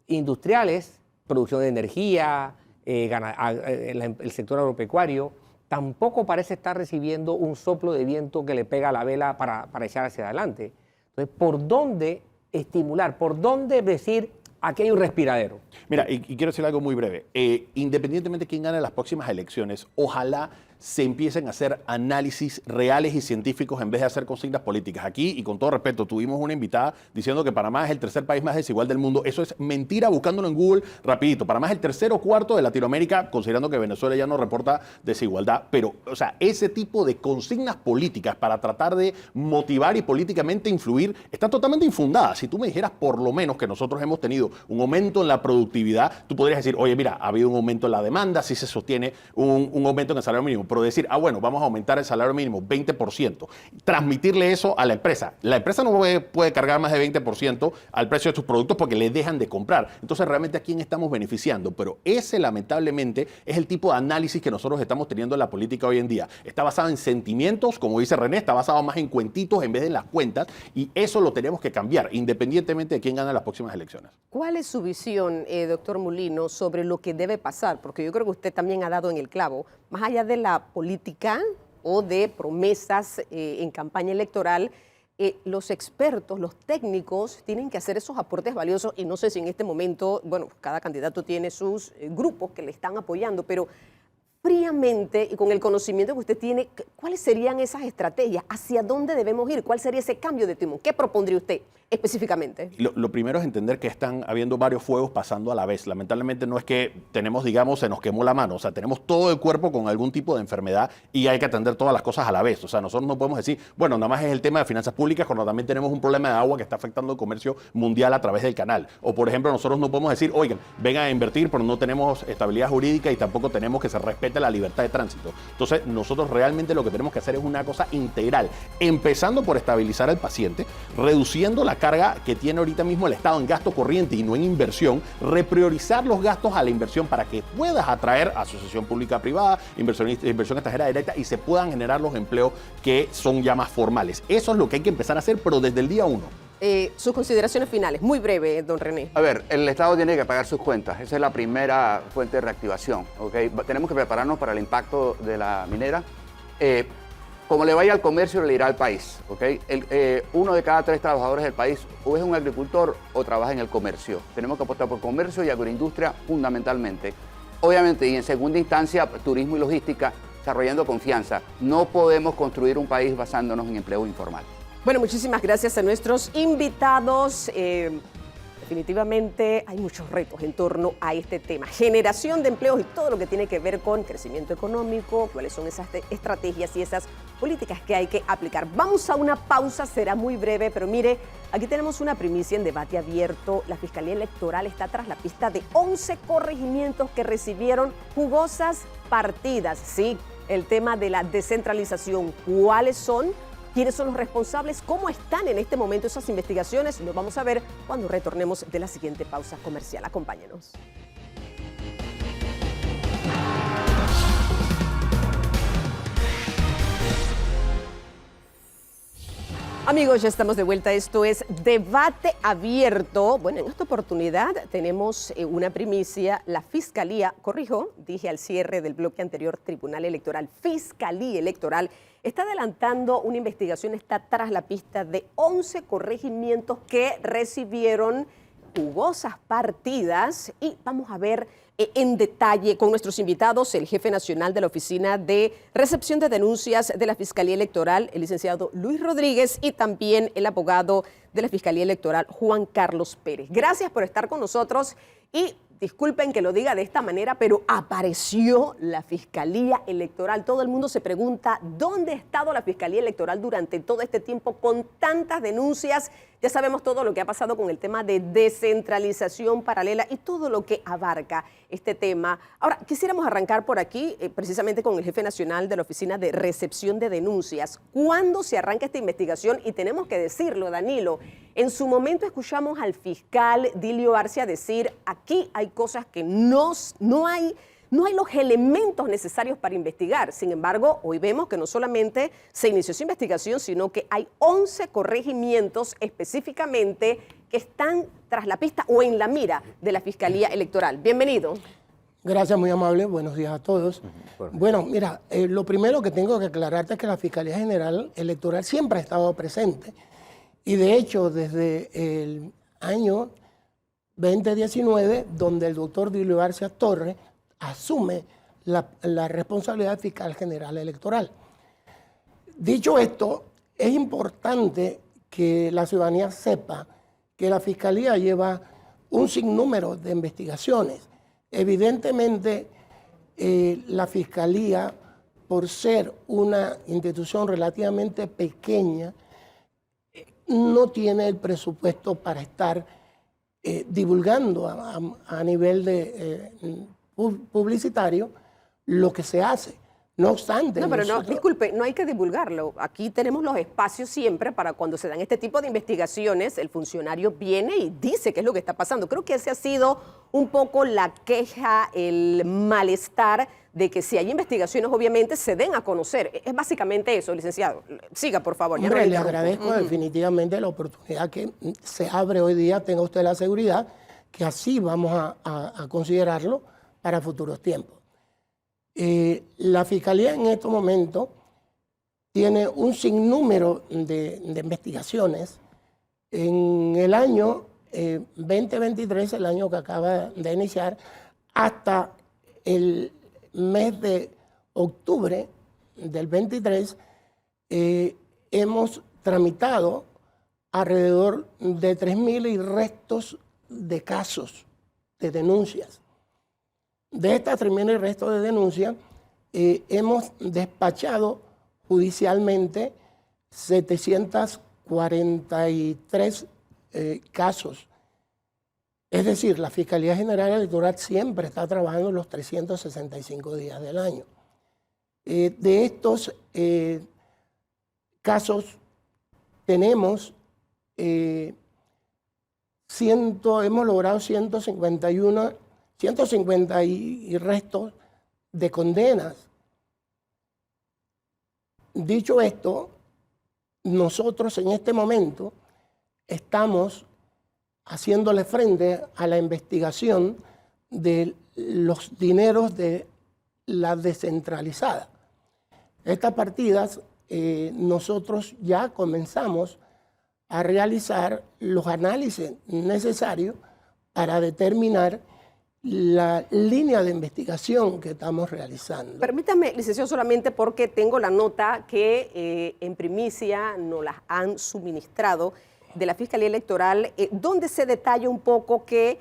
industriales, producción de energía, el sector agropecuario, tampoco parece estar recibiendo un soplo de viento que le pega a la vela para echar hacia adelante. Entonces, ¿por dónde estimular? ¿Por dónde decir aquí hay un respiradero? Mira, y quiero decir algo muy breve. Independientemente de quién gane las próximas elecciones, ojalá se empiecen a hacer análisis reales y científicos en vez de hacer consignas políticas. Aquí, y con todo respeto, tuvimos una invitada diciendo que Panamá es el tercer país más desigual del mundo. Eso es mentira, buscándolo en Google rapidito. Panamá es el tercer o cuarto de Latinoamérica, considerando que Venezuela ya no reporta desigualdad. Pero, o sea, ese tipo de consignas políticas para tratar de motivar y políticamente influir está totalmente infundada. Si tú me dijeras por lo menos que nosotros hemos tenido un aumento en la productividad, tú podrías decir, oye, mira, ha habido un aumento en la demanda, sí se sostiene un aumento en el salario mínimo. pero decir, bueno, vamos a aumentar el salario mínimo 20%, transmitirle eso a la empresa. La empresa no puede cargar más de 20% al precio de sus productos porque le dejan de comprar. Entonces, realmente, ¿a quién estamos beneficiando? Pero ese, lamentablemente, es el tipo de análisis que nosotros estamos teniendo en la política hoy en día. Está basado en sentimientos, como dice René, está basado más en cuentitos en vez de en las cuentas, y eso lo tenemos que cambiar, independientemente de quién gana las próximas elecciones. ¿Cuál es su visión, doctor Mulino, sobre lo que debe pasar? Porque yo creo que usted también ha dado en el clavo, más allá de la política o de promesas en campaña electoral, los expertos, los técnicos tienen que hacer esos aportes valiosos, y no sé si en este momento, bueno, cada candidato tiene sus grupos que le están apoyando, pero fríamente y con el conocimiento que usted tiene, ¿cuáles serían esas estrategias? ¿Hacia dónde debemos ir? ¿Cuál sería ese cambio de timón? ¿Qué propondría usted específicamente? Lo primero es entender que están habiendo varios fuegos pasando a la vez. Lamentablemente no es que tenemos, digamos, se nos quemó la mano. O sea, tenemos todo el cuerpo con algún tipo de enfermedad y hay que atender todas las cosas a la vez. O sea, nosotros no podemos decir, bueno, nada más es el tema de finanzas públicas cuando también tenemos un problema de agua que está afectando el comercio mundial a través del canal. O, por ejemplo, nosotros no podemos decir, oigan, vengan a invertir, pero no tenemos estabilidad jurídica y tampoco tenemos que se respete la libertad de tránsito. Entonces, nosotros realmente lo que tenemos que hacer es una cosa integral, empezando por estabilizar al paciente, reduciendo la carga que tiene ahorita mismo el Estado en gasto corriente y no en inversión, repriorizar los gastos a la inversión para que puedas atraer asociación pública-privada, inversión extranjera directa y se puedan generar los empleos que son ya más formales. Eso es lo que hay que empezar a hacer, pero desde el día 1. Sus consideraciones finales, muy breve, don René. A ver, el Estado tiene que pagar sus cuentas. Esa es la primera fuente de reactivación. ¿Okay? Tenemos que prepararnos para el impacto de la minera. Como le vaya al comercio, le irá al país. ¿Okay? Uno de cada 3 trabajadores del país o es un agricultor o trabaja en el comercio. Tenemos que apostar por comercio y agroindustria fundamentalmente. Obviamente, y en segunda instancia, turismo y logística, desarrollando confianza. No podemos construir un país basándonos en empleo informal. Bueno, muchísimas gracias a nuestros invitados. Definitivamente hay muchos retos en torno a este tema. Generación de empleos y todo lo que tiene que ver con crecimiento económico, cuáles son esas estrategias y esas políticas que hay que aplicar. Vamos a una pausa, será muy breve, pero mire, aquí tenemos una primicia en debate abierto. La Fiscalía Electoral está tras la pista de 11 corregimientos que recibieron jugosas partidas. Sí, el tema de la descentralización. ¿Cuáles son? ¿Quiénes son los responsables? ¿Cómo están en este momento esas investigaciones? Lo vamos a ver cuando retornemos de la siguiente pausa comercial. Acompáñenos. Amigos, ya estamos de vuelta. Esto es Debate Abierto. Bueno, en esta oportunidad tenemos una primicia. La Fiscalía, dije al cierre del bloque anterior, Tribunal Electoral, Fiscalía Electoral, está adelantando una investigación, está tras la pista de 11 corregimientos que recibieron jugosas partidas y vamos a ver en detalle con nuestros invitados, el jefe nacional de la Oficina de Recepción de Denuncias de la Fiscalía Electoral, el licenciado Luis Rodríguez, y también el abogado de la Fiscalía Electoral, Juan Carlos Pérez. Gracias por estar con nosotros y disculpen que lo diga de esta manera, pero apareció la Fiscalía Electoral. Todo el mundo se pregunta, ¿dónde ha estado la Fiscalía Electoral durante todo este tiempo con tantas denuncias? Ya sabemos todo lo que ha pasado con el tema de descentralización paralela y todo lo que abarca este tema. Ahora, quisiéramos arrancar por aquí, precisamente con el jefe nacional de la Oficina de Recepción de Denuncias. ¿Cuándo se arranca esta investigación? Y tenemos que decirlo, Danilo, en su momento escuchamos al fiscal Dilio Arcia decir, aquí hay cosas que no hay los elementos necesarios para investigar. Sin embargo, hoy vemos que no solamente se inició esa investigación, sino que hay 11 corregimientos específicamente que están tras la pista o en la mira de la Fiscalía Electoral. Bienvenido. Gracias, muy amable. Buenos días a todos. Bueno, mira, lo primero que tengo que aclararte es que la Fiscalía General Electoral siempre ha estado presente. Y de hecho, desde el año 2019, donde el doctor Dilio Arcia Torres asume la responsabilidad fiscal general electoral. Dicho esto, es importante que la ciudadanía sepa que la Fiscalía lleva un sinnúmero de investigaciones. Evidentemente, la Fiscalía, por ser una institución relativamente pequeña, no tiene el presupuesto para estar divulgando a nivel de publicitario lo que se hace. No obstante... No, pero no, nosotros- disculpe, no hay que divulgarlo. Aquí tenemos los espacios siempre para cuando se dan este tipo de investigaciones, el funcionario viene y dice qué es lo que está pasando. Creo que ese ha sido un poco la queja, el malestar de que si hay investigaciones, obviamente, se den a conocer. Es básicamente eso, licenciado. Siga, por favor. Ya no Hombre, me le interrumpa. agradezco definitivamente la oportunidad que se abre hoy día. Tenga usted la seguridad que así vamos a considerarlo para futuros tiempos. La Fiscalía en estos momentos tiene un sinnúmero de investigaciones. En el año 2023, el año que acaba de iniciar, hasta el mes de octubre del 23, hemos tramitado alrededor de 3.000 y restos de casos, de denuncias. De estas 3.000 y restos de denuncias, hemos despachado judicialmente 743 casos. Es decir, la Fiscalía General Electoral siempre está trabajando los 365 días del año. De estos casos tenemos, hemos logrado 150 y restos de condenas. Dicho esto, nosotros en este momento estamos haciéndole frente a la investigación de los dineros de la descentralizada. Estas partidas nosotros ya comenzamos a realizar los análisis necesarios para determinar la línea de investigación que estamos realizando. Permítame, licenciado, solamente porque tengo la nota que en primicia nos las han suministrado de la Fiscalía Electoral, donde se detalla un poco que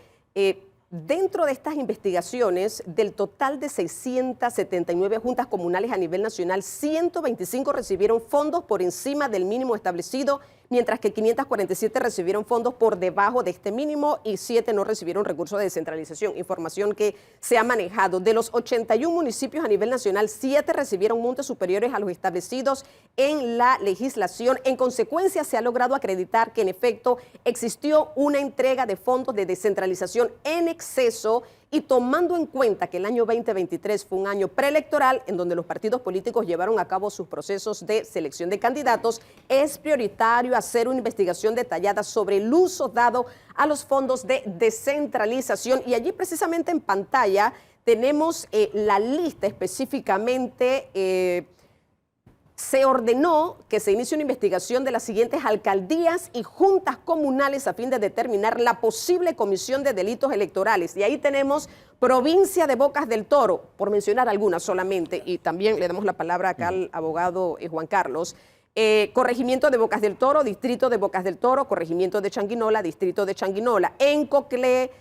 dentro de estas investigaciones, del total de 679 juntas comunales a nivel nacional, 125 recibieron fondos por encima del mínimo establecido, mientras que 547 recibieron fondos por debajo de este mínimo y 7 no recibieron recursos de descentralización. Información que se ha manejado. De los 81 municipios a nivel nacional, 7 recibieron montos superiores a los establecidos en la legislación. En consecuencia, se ha logrado acreditar que en efecto existió una entrega de fondos de descentralización en exceso, y tomando en cuenta que el año 2023 fue un año preelectoral en donde los partidos políticos llevaron a cabo sus procesos de selección de candidatos, es prioritario hacer una investigación detallada sobre el uso dado a los fondos de descentralización. Y allí precisamente en pantalla tenemos la lista específicamente. Se ordenó que se inicie una investigación de las siguientes alcaldías y juntas comunales a fin de determinar la posible comisión de delitos electorales. Y ahí tenemos provincia de Bocas del Toro, por mencionar algunas solamente, y también le damos la palabra acá al abogado Juan Carlos. Corregimiento de Bocas del Toro, distrito de Bocas del Toro, corregimiento de Changuinola, distrito de Changuinola, en Coclé,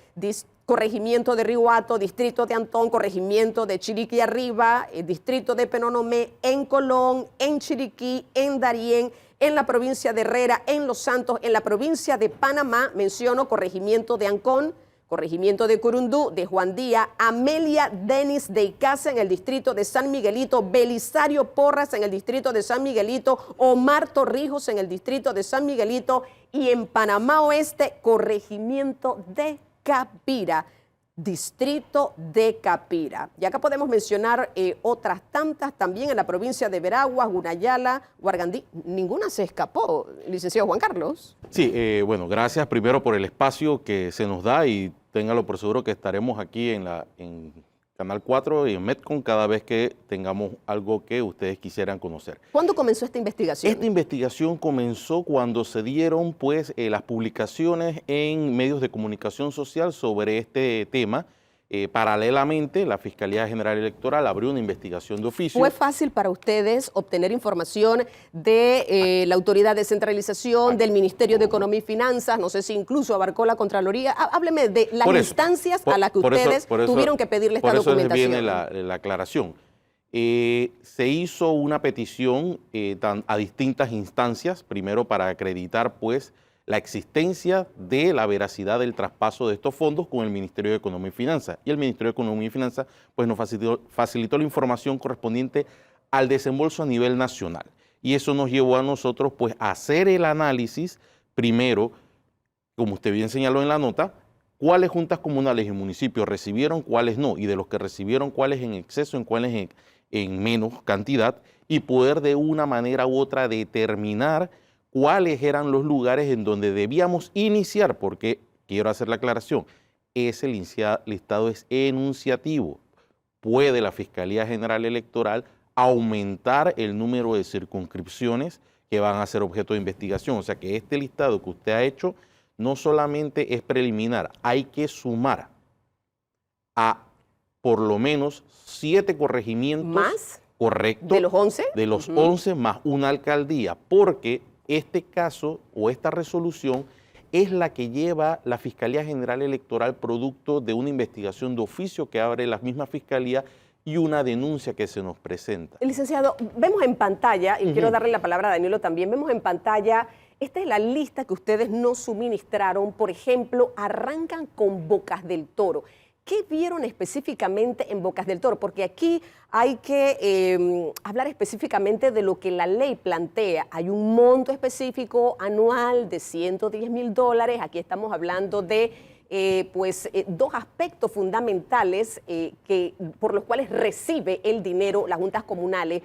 corregimiento de Rihuato, distrito de Antón, corregimiento de Chiriquí Arriba, distrito de Penonomé, en Colón, en Chiriquí, en Darién, en la provincia de Herrera, en Los Santos, en la provincia de Panamá, menciono corregimiento de Ancón, corregimiento de Curundú, de Juan Díaz, Amelia Denis de Icaza en el distrito de San Miguelito, Belisario Porras en el distrito de San Miguelito, Omar Torrijos en el distrito de San Miguelito y en Panamá Oeste, corregimiento de Capira, distrito de Capira. Y acá podemos mencionar otras tantas también en la provincia de Veraguas, Gunayala, Huargandí. Ninguna se escapó, licenciado Juan Carlos. Sí, bueno, gracias primero por el espacio que se nos da y téngalo por seguro que estaremos aquí en Canal 4 y en Metcon cada vez que tengamos algo que ustedes quisieran conocer. ¿Cuándo comenzó esta investigación? Esta investigación comenzó cuando se dieron las publicaciones en medios de comunicación social sobre este tema. Paralelamente, la Fiscalía General Electoral abrió una investigación de oficio. ¿Fue fácil para ustedes obtener información de la Autoridad de Descentralización, del Ministerio de Economía y Finanzas? No sé si incluso abarcó la Contraloría. Hábleme de las instancias a las que ustedes tuvieron que pedirle esta documentación. Por eso viene la aclaración. Se hizo una petición a distintas instancias, primero para acreditar la existencia de la veracidad del traspaso de estos fondos con el Ministerio de Economía y Finanzas. Y el Ministerio de Economía y Finanzas pues, nos facilitó la información correspondiente al desembolso a nivel nacional. Y eso nos llevó a nosotros pues, a hacer el análisis, primero, como usted bien señaló en la nota, cuáles juntas comunales y municipios recibieron, cuáles no, y de los que recibieron, cuáles en exceso, en cuáles en menos cantidad, y poder de una manera u otra determinar cuáles eran los lugares en donde debíamos iniciar, porque quiero hacer la aclaración, ese listado es enunciativo. Puede la Fiscalía General Electoral aumentar el número de circunscripciones que van a ser objeto de investigación. O sea que este listado que usted ha hecho no solamente es preliminar, hay que sumar a por lo menos 7 corregimientos. ¿Más? Correcto. ¿De los 11? De los 11 más una alcaldía, porque este caso o esta resolución es la que lleva la Fiscalía General Electoral producto de una investigación de oficio que abre la misma Fiscalía y una denuncia que se nos presenta. Licenciado, vemos en pantalla, y quiero darle la palabra a Danilo también, vemos en pantalla, esta es la lista que ustedes nos suministraron. Por ejemplo, arrancan con Bocas del Toro. ¿Qué vieron específicamente en Bocas del Toro? Porque aquí hay que hablar específicamente de lo que la ley plantea. Hay un monto específico anual de $110,000. Aquí estamos hablando de dos aspectos fundamentales por los cuales recibe el dinero las juntas comunales.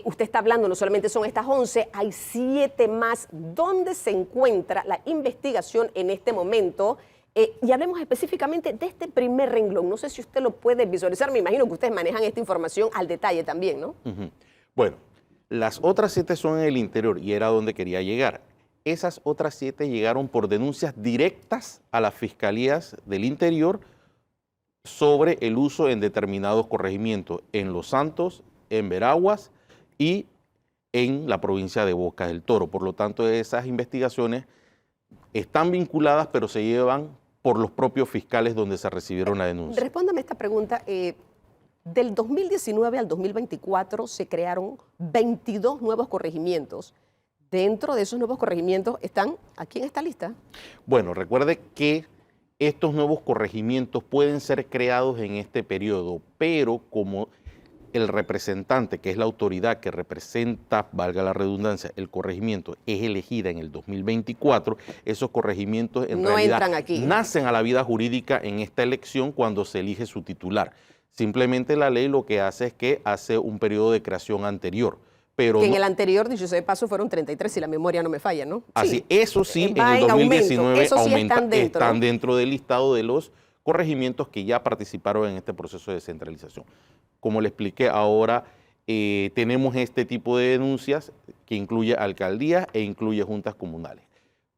Usted está hablando, no solamente son estas 11, hay 7 más. ¿Dónde se encuentra la investigación en este momento? Y hablemos específicamente de este primer renglón. No sé si usted lo puede visualizar, me imagino que ustedes manejan esta información al detalle también, ¿no? Bueno, las otras 7 son en el interior y era donde quería llegar. Esas otras 7 llegaron por denuncias directas a las fiscalías del interior sobre el uso en determinados corregimientos en Los Santos, en Veraguas y en la provincia de Bocas del Toro. Por lo tanto, esas investigaciones están vinculadas, pero se llevan por los propios fiscales donde se recibieron la denuncia. Respóndame esta pregunta. Del 2019 al 2024 se crearon 22 nuevos corregimientos. Dentro de esos nuevos corregimientos están aquí en esta lista. Bueno, recuerde que estos nuevos corregimientos pueden ser creados en este periodo, pero como el representante, que es la autoridad que representa, valga la redundancia, el corregimiento, es elegida en el 2024, esos corregimientos en realidad entran aquí. Nacen a la vida jurídica en esta elección cuando se elige su titular. Simplemente la ley lo que hace es que hace un periodo de creación anterior. Pero que en el anterior, dicho sea de paso, fueron 33, si la memoria no me falla, ¿no? Así, sí. Eso sí, en el 2019 eso sí aumenta, están dentro del listado de los corregimientos que ya participaron en este proceso de descentralización. Como le expliqué, ahora tenemos este tipo de denuncias que incluye alcaldías e incluye juntas comunales.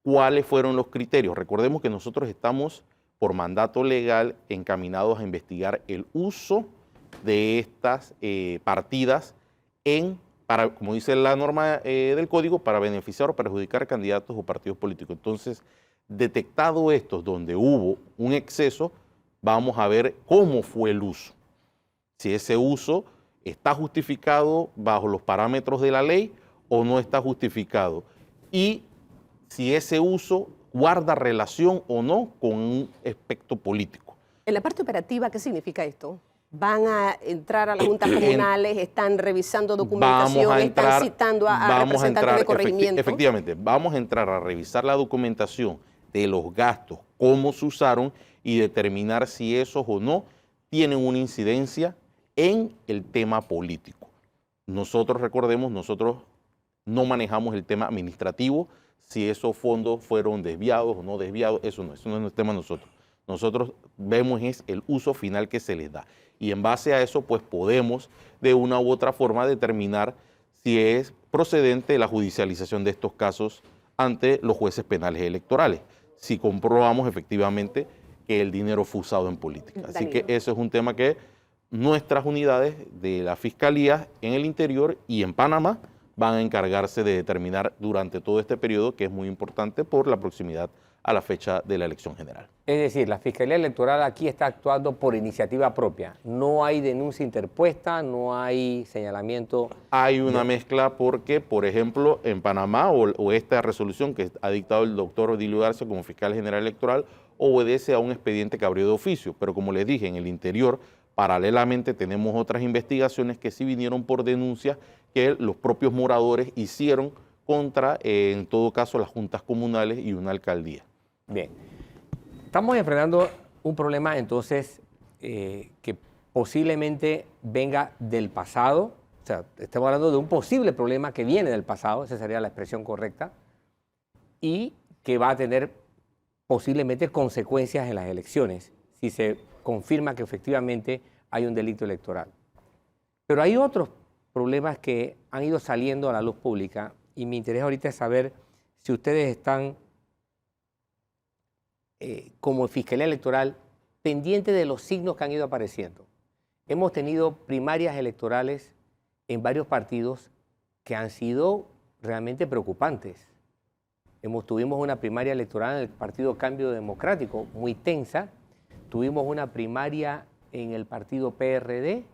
¿Cuáles fueron los criterios? Recordemos que nosotros estamos, por mandato legal, encaminados a investigar el uso de estas partidas para, como dice la norma del código, para beneficiar o perjudicar candidatos o partidos políticos. Entonces, detectado estos donde hubo un exceso, vamos a ver cómo fue el uso. Si ese uso está justificado bajo los parámetros de la ley o no está justificado. Y si ese uso guarda relación o no con un aspecto político. En la parte operativa, ¿qué significa esto? ¿Van a entrar a las juntas comunales, están revisando documentación, están citando a representantes de corregimiento? Efectivamente, vamos a entrar a revisar la documentación de los gastos, cómo se usaron y determinar si esos o no tienen una incidencia en el tema político. Nosotros, recordemos, nosotros no manejamos el tema administrativo, si esos fondos fueron desviados o no desviados, eso no es el tema de nosotros. Nosotros vemos es el uso final que se les da. Y en base a eso, pues podemos de una u otra forma determinar si es procedente la judicialización de estos casos ante los jueces penales electorales, si comprobamos efectivamente que el dinero fue usado en política. Así que eso es un tema que nuestras unidades de la Fiscalía en el interior y en Panamá van a encargarse de determinar durante todo este periodo, que es muy importante por la proximidad a la fecha de la elección general. Es decir, la Fiscalía Electoral aquí está actuando por iniciativa propia. No hay denuncia interpuesta, no hay señalamiento. Hay una mezcla porque, por ejemplo, en Panamá o esta resolución que ha dictado el doctor Odilio Garza como fiscal general electoral obedece a un expediente que abrió de oficio. Pero como les dije, en el interior, paralelamente tenemos otras investigaciones que sí vinieron por denuncias que los propios moradores hicieron contra, en todo caso, las juntas comunales y una alcaldía. Bien, estamos enfrentando un problema entonces que posiblemente venga del pasado, o sea, estamos hablando de un posible problema que viene del pasado, esa sería la expresión correcta, y que va a tener posiblemente consecuencias en las elecciones, si se confirma que efectivamente hay un delito electoral. Pero hay otros problemas que han ido saliendo a la luz pública y mi interés ahorita es saber si ustedes están como Fiscalía Electoral pendientes de los signos que han ido apareciendo. Hemos tenido primarias electorales en varios partidos que han sido realmente preocupantes. Tuvimos una primaria electoral en el Partido Cambio Democrático muy tensa, tuvimos una primaria en el partido PRD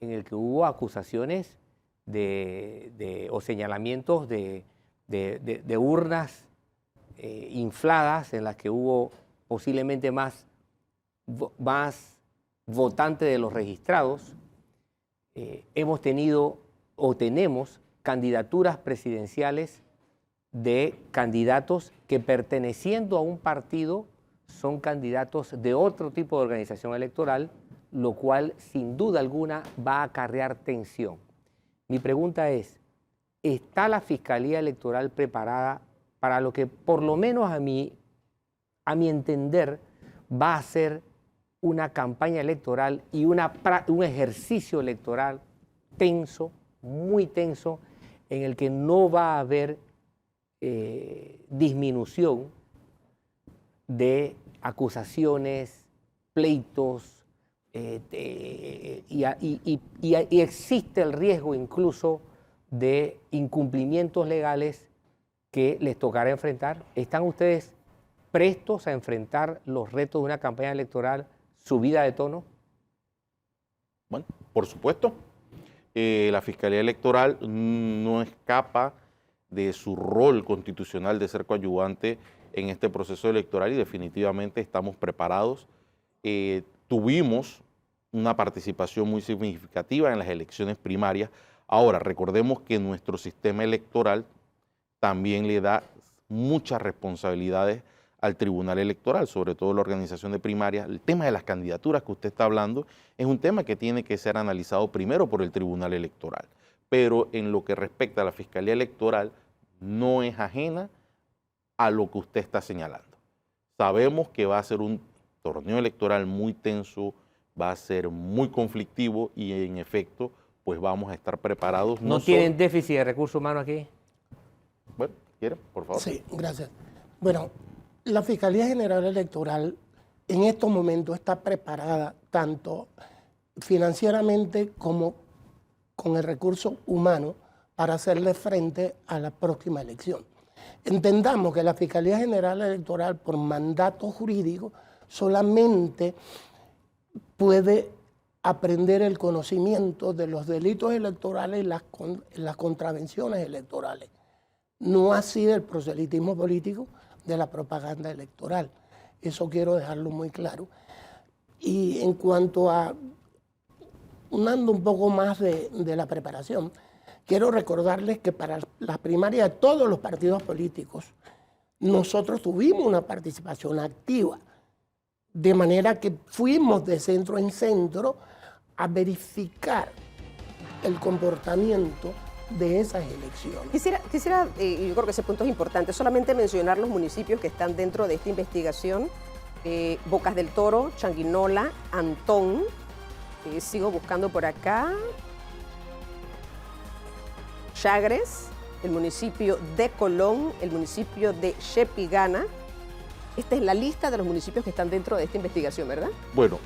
en el que hubo acusaciones o señalamientos de urnas infladas en las que hubo posiblemente más votantes de los registrados. Hemos tenido o tenemos candidaturas presidenciales de candidatos que perteneciendo a un partido son candidatos de otro tipo de organización electoral, lo cual sin duda alguna va a acarrear tensión. Mi pregunta es, ¿está la Fiscalía Electoral preparada para lo que por lo menos a mi entender va a ser una campaña electoral y un ejercicio electoral tenso, muy tenso, en el que no va a haber disminución de acusaciones, pleitos, y existe el riesgo incluso de incumplimientos legales que les tocará enfrentar? ¿Están ustedes prestos a enfrentar los retos de una campaña electoral subida de tono? Bueno, por supuesto. La Fiscalía Electoral no escapa de su rol constitucional de ser coadyuvante en este proceso electoral y definitivamente estamos preparados. Tuvimos una participación muy significativa en las elecciones primarias. Ahora, recordemos que nuestro sistema electoral también le da muchas responsabilidades al Tribunal Electoral, sobre todo la organización de primarias. El tema de las candidaturas que usted está hablando es un tema que tiene que ser analizado primero por el Tribunal Electoral, pero en lo que respecta a la Fiscalía Electoral no es ajena a lo que usted está señalando. Sabemos que va a ser un torneo electoral muy tenso, va a ser muy conflictivo y en efecto pues vamos a estar preparados. ¿No tienen déficit de recursos humanos aquí? Bueno, ¿quieren? Por favor. Sí, gracias. Bueno, la Fiscalía General Electoral en estos momentos está preparada tanto financieramente como con el recurso humano para hacerle frente a la próxima elección. Entendamos que la Fiscalía General Electoral, por mandato jurídico, solamente puede aprender el conocimiento de los delitos electorales y las contravenciones electorales. No así del proselitismo político, de la propaganda electoral. Eso quiero dejarlo muy claro. Y en cuanto a, unando un poco más de la preparación, quiero recordarles que para las primarias de todos los partidos políticos, nosotros tuvimos una participación activa, de manera que fuimos de centro en centro a verificar el comportamiento de esas elecciones. Quisiera, y yo creo que ese punto es importante, solamente mencionar los municipios que están dentro de esta investigación: Bocas del Toro, Changuinola, Antón, sigo buscando por acá, Chagres, el municipio de Colón, el municipio de Chepigana, esta es la lista de los municipios que están dentro de esta investigación, ¿verdad? Bueno,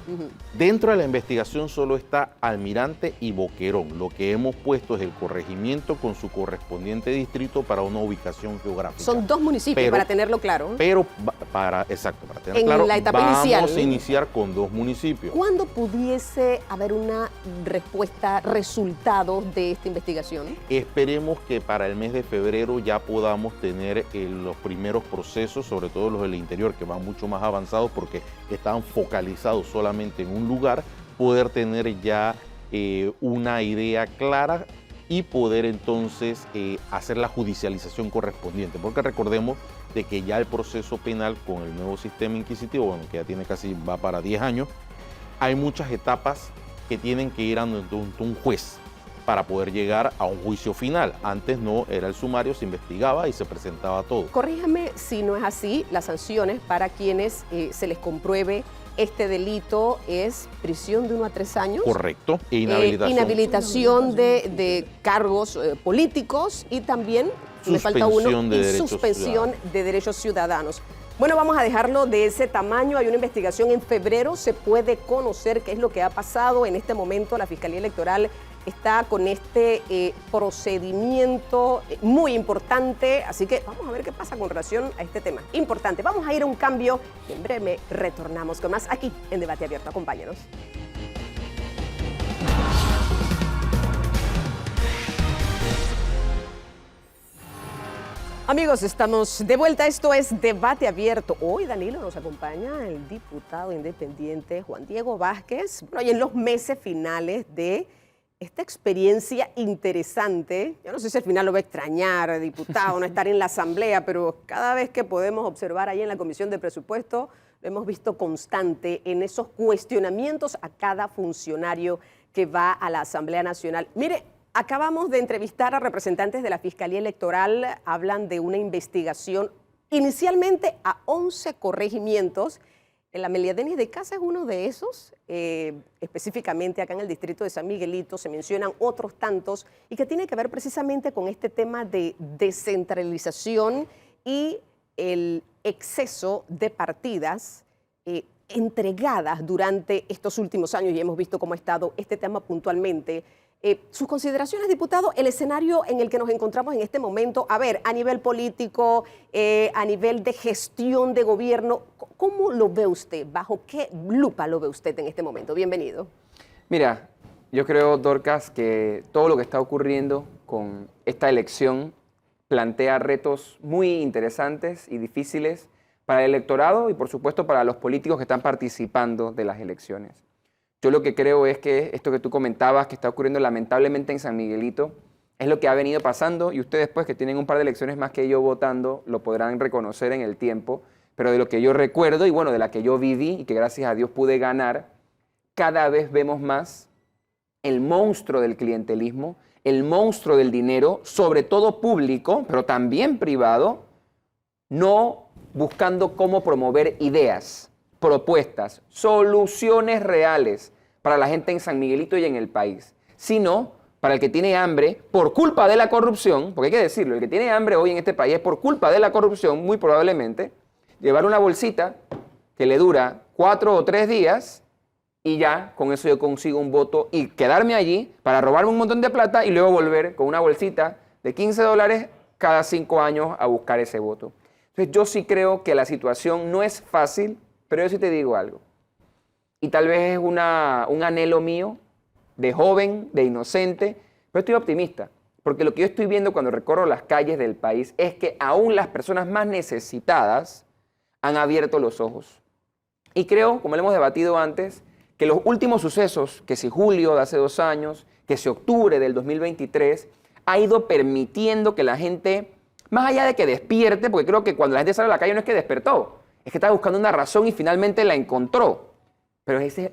dentro de la investigación solo está Almirante y Boquerón. Lo que hemos puesto es el corregimiento con su correspondiente distrito para una ubicación geográfica. Son 2 municipios, para tenerlo claro. Pero, para tenerlo En claro, la etapa vamos inicial. a iniciar con 2 municipios. ¿Cuándo pudiese haber una respuesta, resultado de esta investigación? Esperemos que para el mes de febrero ya podamos tener los primeros procesos, sobre todo los del interior, que van mucho más avanzados porque están focalizados solamente en un lugar, poder tener ya una idea clara y poder entonces hacer la judicialización correspondiente. Porque recordemos de que ya el proceso penal con el nuevo sistema inquisitivo, bueno, que ya tiene va para 10 años, hay muchas etapas que tienen que ir ante un juez para poder llegar a un juicio final. Antes no, era el sumario, se investigaba y se presentaba todo. Corríjame si no es así, las sanciones para quienes se les compruebe este delito es prisión de 1 a 3 años. Correcto, e inhabilitación. Inhabilitación de cargos políticos y también, me falta uno, y suspensión de derechos ciudadanos. Bueno, vamos a dejarlo de ese tamaño. Hay una investigación en febrero, se puede conocer qué es lo que ha pasado. En este momento la Fiscalía Electoral está con este procedimiento muy importante, así que vamos a ver qué pasa con relación a este tema importante. Vamos a ir a un cambio y en breve retornamos con más aquí en Debate Abierto. Acompáñenos. Amigos, estamos de vuelta. Esto es Debate Abierto. Hoy, Danilo, nos acompaña el diputado independiente Juan Diego Vázquez. Bueno, y en los meses finales de esta experiencia interesante, yo no sé si al final lo va a extrañar, diputado, no estar en la asamblea, pero cada vez que podemos observar ahí en la Comisión de Presupuesto, lo hemos visto constante en esos cuestionamientos a cada funcionario que va a la Asamblea Nacional. Mire, acabamos de entrevistar a representantes de la Fiscalía Electoral, hablan de una investigación inicialmente a 11 corregimientos. En la Amelia Denis de Casa es uno de esos, específicamente acá en el distrito de San Miguelito se mencionan otros tantos y que tiene que ver precisamente con este tema de descentralización y el exceso de partidas entregadas durante estos últimos años y hemos visto cómo ha estado este tema puntualmente. Sus consideraciones, diputado, el escenario en el que nos encontramos en este momento, a ver, a nivel político, a nivel de gestión de gobierno, ¿cómo lo ve usted? ¿Bajo qué lupa lo ve usted en este momento? Bienvenido. Mira, yo creo, Dorcas, que todo lo que está ocurriendo con esta elección plantea retos muy interesantes y difíciles para el electorado y, por supuesto, para los políticos que están participando de las elecciones. Yo lo que creo es que esto que tú comentabas, que está ocurriendo lamentablemente en San Miguelito, es lo que ha venido pasando y ustedes, pues, que tienen un par de elecciones más que yo votando, lo podrán reconocer en el tiempo, pero de lo que yo recuerdo y, bueno, de la que yo viví y que gracias a Dios pude ganar, cada vez vemos más el monstruo del clientelismo, el monstruo del dinero, sobre todo público, pero también privado, no buscando cómo promover ideas, propuestas, soluciones reales para la gente en San Miguelito y en el país, sino para el que tiene hambre por culpa de la corrupción, porque hay que decirlo, el que tiene hambre hoy en este país es por culpa de la corrupción, muy probablemente, llevar una bolsita que le dura 4 o 3 días y ya con eso yo consigo un voto y quedarme allí para robarme un montón de plata y luego volver con una bolsita de $15 cada 5 años a buscar ese voto. Entonces yo sí creo que la situación no es fácil, pero yo sí te digo algo, y tal vez es un anhelo mío, de joven, de inocente, pero estoy optimista, porque lo que yo estoy viendo cuando recorro las calles del país es que aún las personas más necesitadas han abierto los ojos. Y creo, como lo hemos debatido antes, que los últimos sucesos, que si julio de hace 2 años, que si octubre del 2023, ha ido permitiendo que la gente, más allá de que despierte, porque creo que cuando la gente sale a la calle no es que despertó, es que estaba buscando una razón y finalmente la encontró. Pero ese,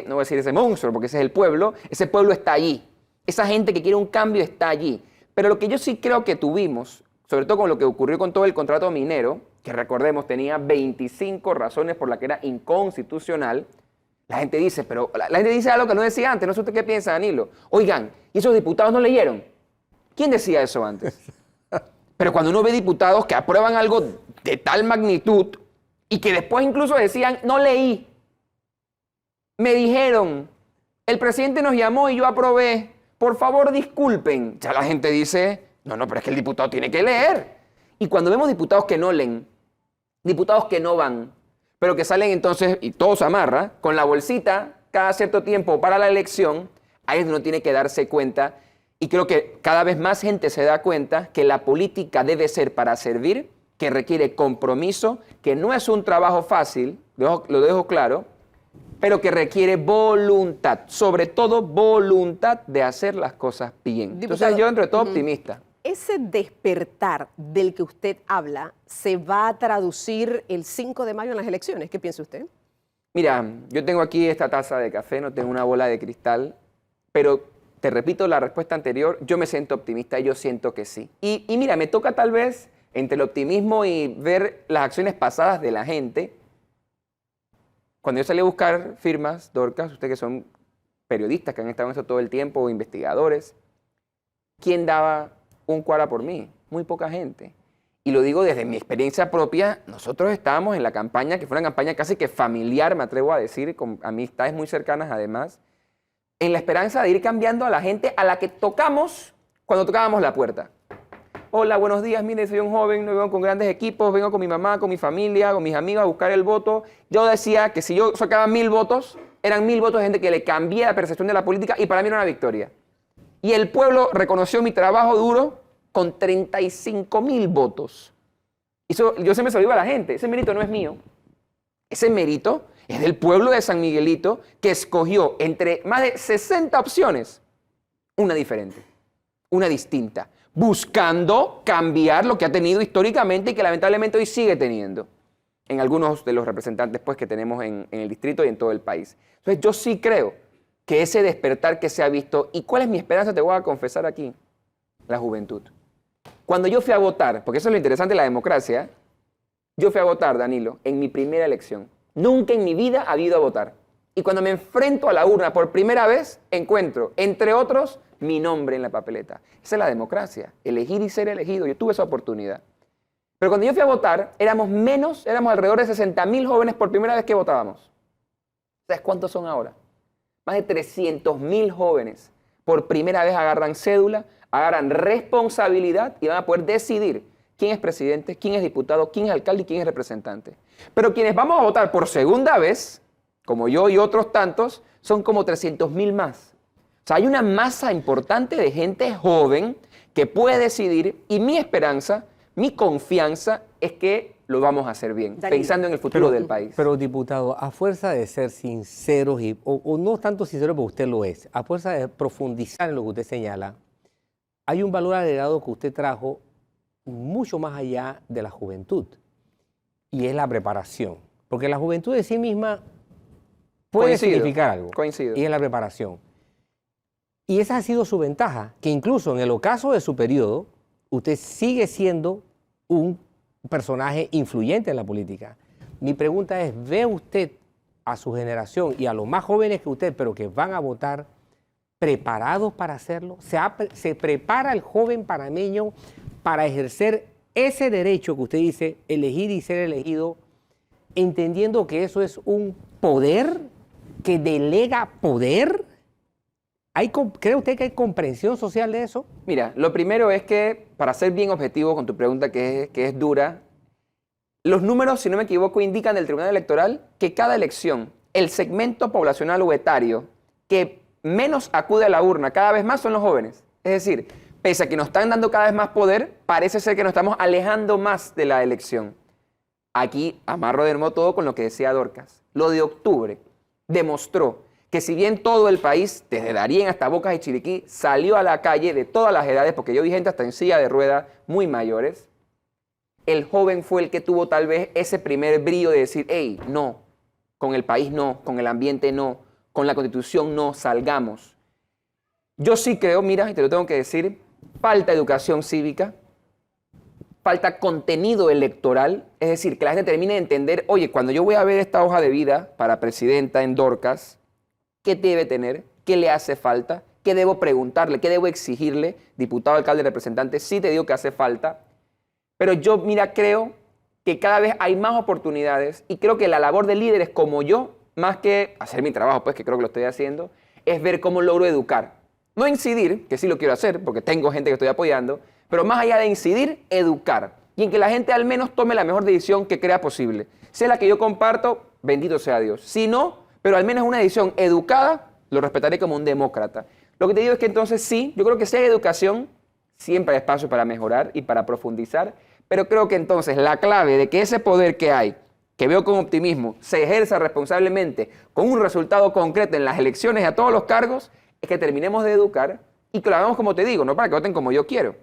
no voy a decir ese monstruo, porque ese es el pueblo, ese pueblo está allí. Esa gente que quiere un cambio está allí. Pero lo que yo sí creo que tuvimos, sobre todo con lo que ocurrió con todo el contrato minero, que recordemos tenía 25 razones por las que era inconstitucional, la gente dice, pero la gente dice algo que no decía antes, no sé usted qué piensa, Danilo. Oigan, ¿y esos diputados no leyeron? ¿Quién decía eso antes? Pero cuando uno ve diputados que aprueban algo de tal magnitud y que después incluso decían, no leí, me dijeron, el presidente nos llamó y yo aprobé, por favor disculpen. Ya la gente dice, no, pero es que el diputado tiene que leer. Y cuando vemos diputados que no leen, diputados que no van, pero que salen entonces, y todo se amarra, con la bolsita cada cierto tiempo para la elección, ahí es donde uno tiene que darse cuenta, y creo que cada vez más gente se da cuenta que la política debe ser para servir, que requiere compromiso, que no es un trabajo fácil, lo dejo claro, pero que requiere voluntad, sobre todo voluntad de hacer las cosas bien. Entonces yo, entre todo, optimista. Ese despertar del que usted habla se va a traducir el 5 de mayo en las elecciones. ¿Qué piensa usted? Mira, yo tengo aquí esta taza de café, no tengo una bola de cristal, pero te repito la respuesta anterior, yo me siento optimista y yo siento que sí. Y mira, me toca tal vez entre el optimismo y ver las acciones pasadas de la gente. Cuando yo salí a buscar firmas, Dorcas, ustedes que son periodistas que han estado en eso todo el tiempo, o investigadores, ¿quién daba un cuara por mí? Muy poca gente. Y lo digo desde mi experiencia propia, nosotros estábamos en la campaña, que fue una campaña casi que familiar, me atrevo a decir, con amistades muy cercanas además, en la esperanza de ir cambiando a la gente a la que tocamos cuando tocábamos la puerta. Hola, buenos días, mire, soy un joven, no vengo con grandes equipos, vengo con mi mamá, con mi familia, con mis amigos a buscar el voto. Yo decía que si yo sacaba 1000 votos, eran 1000 votos de gente que le cambié la percepción de la política y para mí era una victoria. Y el pueblo reconoció mi trabajo duro con 35.000 votos. Eso, yo siempre se lo digo a la gente, ese mérito no es mío. Ese mérito es del pueblo de San Miguelito que escogió entre más de 60 opciones una diferente, una distinta, buscando cambiar lo que ha tenido históricamente y que lamentablemente hoy sigue teniendo en algunos de los representantes pues, que tenemos en el distrito y en todo el país. Entonces yo sí creo que ese despertar que se ha visto, ¿y cuál es mi esperanza? Te voy a confesar aquí, la juventud. Cuando yo fui a votar, porque eso es lo interesante de la democracia, yo fui a votar, Danilo, en mi primera elección. Nunca en mi vida había ido a votar. Y cuando me enfrento a la urna por primera vez, encuentro, entre otros, mi nombre en la papeleta. Esa es la democracia, elegir y ser elegido. Yo tuve esa oportunidad. Pero cuando yo fui a votar, éramos alrededor de 60.000 jóvenes por primera vez que votábamos. ¿Sabes cuántos son ahora? Más de 300.000 jóvenes por primera vez agarran cédula, agarran responsabilidad y van a poder decidir quién es presidente, quién es diputado, quién es alcalde y quién es representante. Pero quienes vamos a votar por segunda vez, como yo y otros tantos, son como 300.000 más. O sea, hay una masa importante de gente joven que puede decidir y mi esperanza, mi confianza es que lo vamos a hacer bien, Danilo, pensando en el futuro del país. Pero, diputado, a fuerza de ser sinceros, o no tanto sinceros porque usted lo es, a fuerza de profundizar en lo que usted señala, hay un valor agregado que usted trajo mucho más allá de la juventud, y es la preparación. Porque la juventud de sí misma puede significar algo. Coincido. Y es la preparación. Y esa ha sido su ventaja, que incluso en el ocaso de su periodo, usted sigue siendo un personaje influyente en la política. Mi pregunta es, ¿ve usted a su generación y a los más jóvenes que usted, pero que van a votar, preparados para hacerlo? ¿Se prepara el joven panameño para ejercer ese derecho que usted dice, elegir y ser elegido, entendiendo que eso es un poder que delega poder? ¿Cree usted que hay comprensión social de eso? Mira, lo primero es que, para ser bien objetivo con tu pregunta que es dura, los números, si no me equivoco, indican del Tribunal Electoral que cada elección, el segmento poblacional o etario que menos acude a la urna cada vez más son los jóvenes. Es decir, pese a que nos están dando cada vez más poder, parece ser que nos estamos alejando más de la elección. Aquí amarro de nuevo todo con lo que decía Dorcas. Lo de octubre demostró que si bien todo el país, desde Darién hasta Bocas y Chiriquí, salió a la calle de todas las edades, porque yo vi gente hasta en silla de ruedas muy mayores, el joven fue el que tuvo tal vez ese primer brillo de decir, hey, no, con el país no, con el ambiente no, con la Constitución no, salgamos. Yo sí creo, mira, y te lo tengo que decir, falta educación cívica, falta contenido electoral, es decir, que la gente termine de entender, oye, cuando yo voy a ver esta hoja de vida para presidenta en Dorcas, ¿qué debe tener? ¿Qué le hace falta? ¿Qué debo preguntarle? ¿Qué debo exigirle? Diputado, alcalde, representante, sí te digo que hace falta. Pero yo, mira, creo que cada vez hay más oportunidades y creo que la labor de líderes como yo, más que hacer mi trabajo, pues que creo que lo estoy haciendo, es ver cómo logro educar. No incidir, que sí lo quiero hacer porque tengo gente que estoy apoyando, pero más allá de incidir, educar. Y en que la gente al menos tome la mejor decisión que crea posible. Sea la que yo comparto, bendito sea Dios. Si no, pero al menos una decisión educada, lo respetaré como un demócrata. Lo que te digo es que entonces sí, yo creo que si hay educación, siempre hay espacio para mejorar y para profundizar, pero creo que entonces la clave de que ese poder que hay, que veo con optimismo, se ejerza responsablemente con un resultado concreto en las elecciones y a todos los cargos, es que terminemos de educar y que lo hagamos como te digo, no para que voten como yo quiero,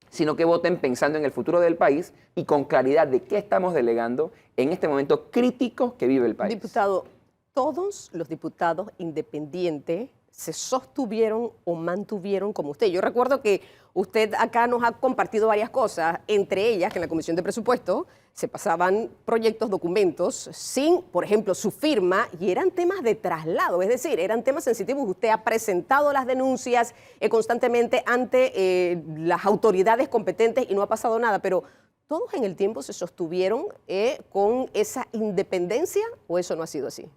sino que voten pensando en el futuro del país y con claridad de qué estamos delegando en este momento crítico que vive el país. Diputado, todos los diputados independientes se sostuvieron o mantuvieron como usted. Yo recuerdo que usted acá nos ha compartido varias cosas, entre ellas que en la Comisión de Presupuesto se pasaban proyectos, documentos, sin, por ejemplo, su firma, y eran temas de traslado, es decir, eran temas sensitivos. Usted ha presentado las denuncias constantemente ante las autoridades competentes y no ha pasado nada, pero ¿todos en el tiempo se sostuvieron con esa independencia o eso no ha sido así?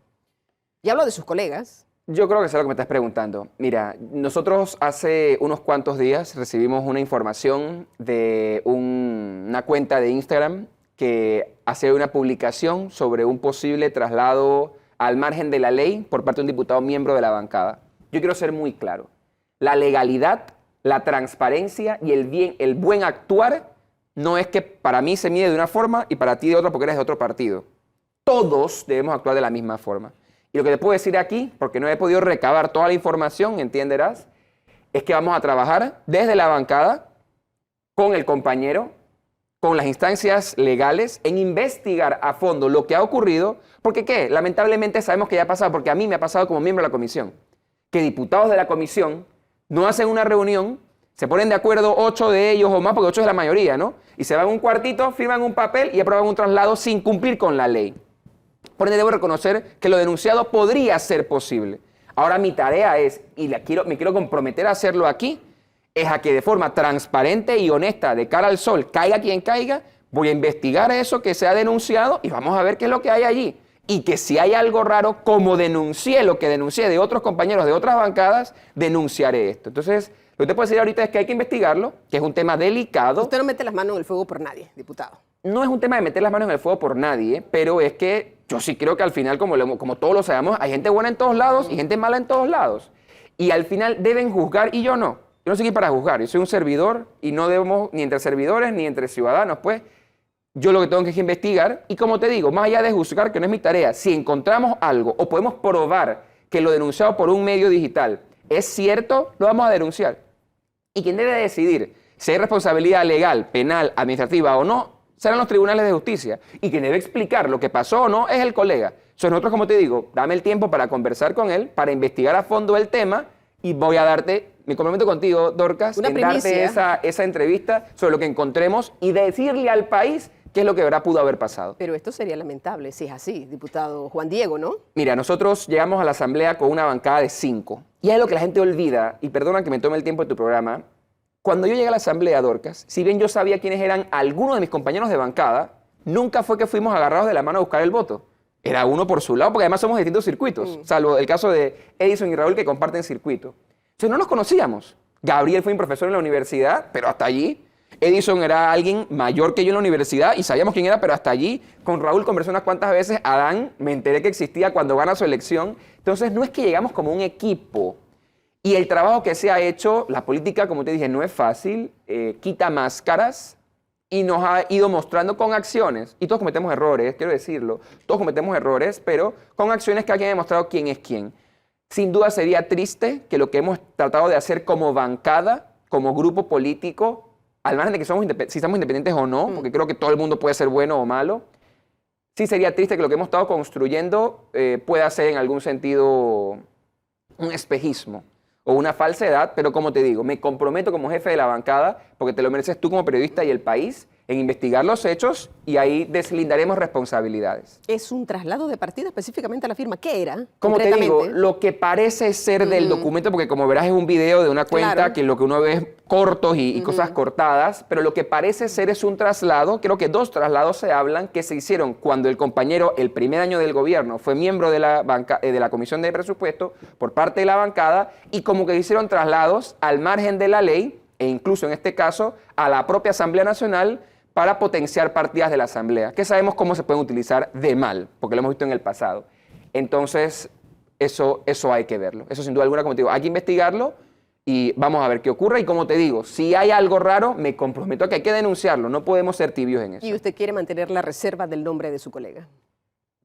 Y hablo de sus colegas. Yo creo que es lo que me estás preguntando. Mira, nosotros hace unos cuantos días recibimos una información de una cuenta de Instagram que hace una publicación sobre un posible traslado al margen de la ley por parte de un diputado miembro de la bancada. Yo quiero ser muy claro. La legalidad, la transparencia y el buen actuar no es que para mí se mide de una forma y para ti de otra porque eres de otro partido. Todos debemos actuar de la misma forma. Y lo que te puedo decir aquí, porque no he podido recabar toda la información, entenderás, es que vamos a trabajar desde la bancada, con el compañero, con las instancias legales, en investigar a fondo lo que ha ocurrido, porque ¿qué? Lamentablemente sabemos que ya ha pasado, porque a mí me ha pasado como miembro de la comisión, que diputados de la comisión no hacen una reunión, se ponen de acuerdo 8 de ellos o más, porque 8 es la mayoría, ¿no? Y se van a un cuartito, firman un papel y aprueban un traslado sin cumplir con la ley. Por ende, debo reconocer que lo denunciado podría ser posible. Ahora mi tarea es, y me quiero comprometer a hacerlo aquí, es a que de forma transparente y honesta, de cara al sol, caiga quien caiga, voy a investigar eso que se ha denunciado y vamos a ver qué es lo que hay allí. Y que si hay algo raro, como denuncié lo que denuncié de otros compañeros de otras bancadas, denunciaré esto. Entonces, lo que te puedo decir ahorita es que hay que investigarlo, que es un tema delicado. Usted no mete las manos en el fuego por nadie, diputado. No es un tema de meter las manos en el fuego por nadie, pero es que yo sí creo que al final, como todos lo sabemos, hay gente buena en todos lados y gente mala en todos lados. Y al final deben juzgar y yo no. Yo no soy aquí para juzgar, yo soy un servidor y no debemos ni entre servidores ni entre ciudadanos, pues. Yo lo que tengo que es investigar y como te digo, más allá de juzgar, que no es mi tarea, si encontramos algo o podemos probar que lo denunciado por un medio digital es cierto, lo vamos a denunciar. Y quien debe decidir si hay responsabilidad legal, penal, administrativa o no, serán los tribunales de justicia. Y quien debe explicar lo que pasó o no es el colega. Entonces nosotros, como te digo, dame el tiempo para conversar con él, para investigar a fondo el tema y voy a darte, me comprometo contigo, Dorcas, en darte esa entrevista sobre lo que encontremos y decirle al país qué es lo que pudo haber pasado. Pero esto sería lamentable si es así, diputado Juan Diego, ¿no? Mira, nosotros llegamos a la asamblea con una bancada de 5. Y es lo que la gente olvida, y perdona que me tome el tiempo de tu programa, cuando yo llegué a la asamblea, Dorcas, si bien yo sabía quiénes eran algunos de mis compañeros de bancada, nunca fue que fuimos agarrados de la mano a buscar el voto. Era uno por su lado, porque además somos de distintos circuitos, salvo el caso de Edison y Raúl que comparten circuito. Entonces no nos conocíamos. Gabriel fue mi profesor en la universidad, pero hasta allí. Edison era alguien mayor que yo en la universidad y sabíamos quién era, pero hasta allí. Con Raúl conversé unas cuantas veces. Adán, me enteré que existía cuando gana su elección. Entonces, no es que llegamos como un equipo. Y el trabajo que se ha hecho, la política, como te dije, no es fácil. Quita máscaras y nos ha ido mostrando con acciones. Y todos cometemos errores, quiero decirlo. Todos cometemos errores, pero con acciones que alguien ha demostrado quién es quién. Sin duda sería triste que lo que hemos tratado de hacer como bancada, como grupo político, al margen de que si somos independientes o no, porque creo que todo el mundo puede ser bueno o malo, sí sería triste que lo que hemos estado construyendo pueda ser en algún sentido un espejismo o una falsedad, pero como te digo, me comprometo como jefe de la bancada, porque te lo mereces tú como periodista y el país, en investigar los hechos y ahí deslindaremos responsabilidades. Es un traslado de partida específicamente a la firma. ¿Qué era? Como te digo, concretamente? lo que parece ser del documento, porque como verás es un video de una cuenta Claro. que lo que uno ve es cortos y cosas cortadas, pero lo que parece ser es un traslado, creo que 2 traslados se hablan, que se hicieron cuando el compañero, el primer año del gobierno, fue miembro de la Comisión de Presupuesto por parte de la bancada y como que hicieron traslados al margen de la ley e incluso en este caso a la propia Asamblea Nacional para potenciar partidas de la Asamblea, que sabemos cómo se pueden utilizar de mal, porque lo hemos visto en el pasado. Entonces, eso hay que verlo. Eso sin duda alguna, como te digo, hay que investigarlo y vamos a ver qué ocurre. Y como te digo, si hay algo raro, me comprometo a que hay que denunciarlo. No podemos ser tibios en eso. Y usted quiere mantener la reserva del nombre de su colega.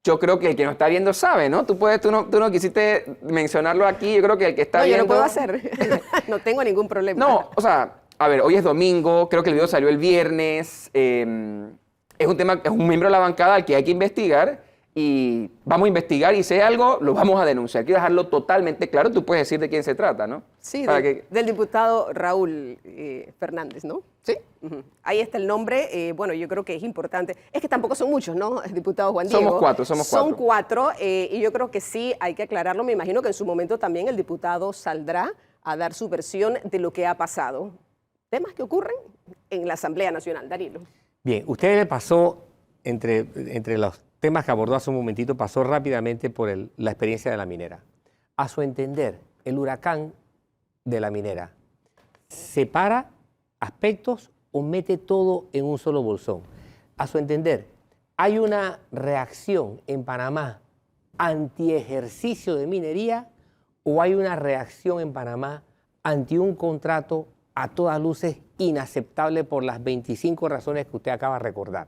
Yo creo que el que nos está viendo sabe, ¿no? Tú no quisiste mencionarlo aquí. Yo creo que el que está No, yo viendo... lo puedo hacer. No tengo ningún problema. No, o sea, a ver, hoy es domingo, creo que el video salió el viernes, es un tema, es un miembro de la bancada al que hay que investigar y vamos a investigar y si hay algo, lo vamos a denunciar. Quiero dejarlo totalmente claro, tú puedes decir de quién se trata, ¿no? Sí, Para del diputado Raúl Fernández, ¿no? Sí. Ahí está el nombre. Bueno, yo creo que es importante. Es que tampoco son muchos, ¿no? Diputado Juan Diego. Somos 4. Son 4 y yo creo que sí hay que aclararlo. Me imagino que en su momento también el diputado saldrá a dar su versión de lo que ha pasado. Temas que ocurren en la Asamblea Nacional. Danilo. Bien, usted le pasó, entre los temas que abordó hace un momentito, pasó rápidamente por la experiencia de la minera. A su entender, el huracán de la minera separa aspectos o mete todo en un solo bolsón. A su entender, ¿hay una reacción en Panamá anti-ejercicio de minería o hay una reacción en Panamá ante un contrato a todas luces inaceptable por las 25 razones que usted acaba de recordar?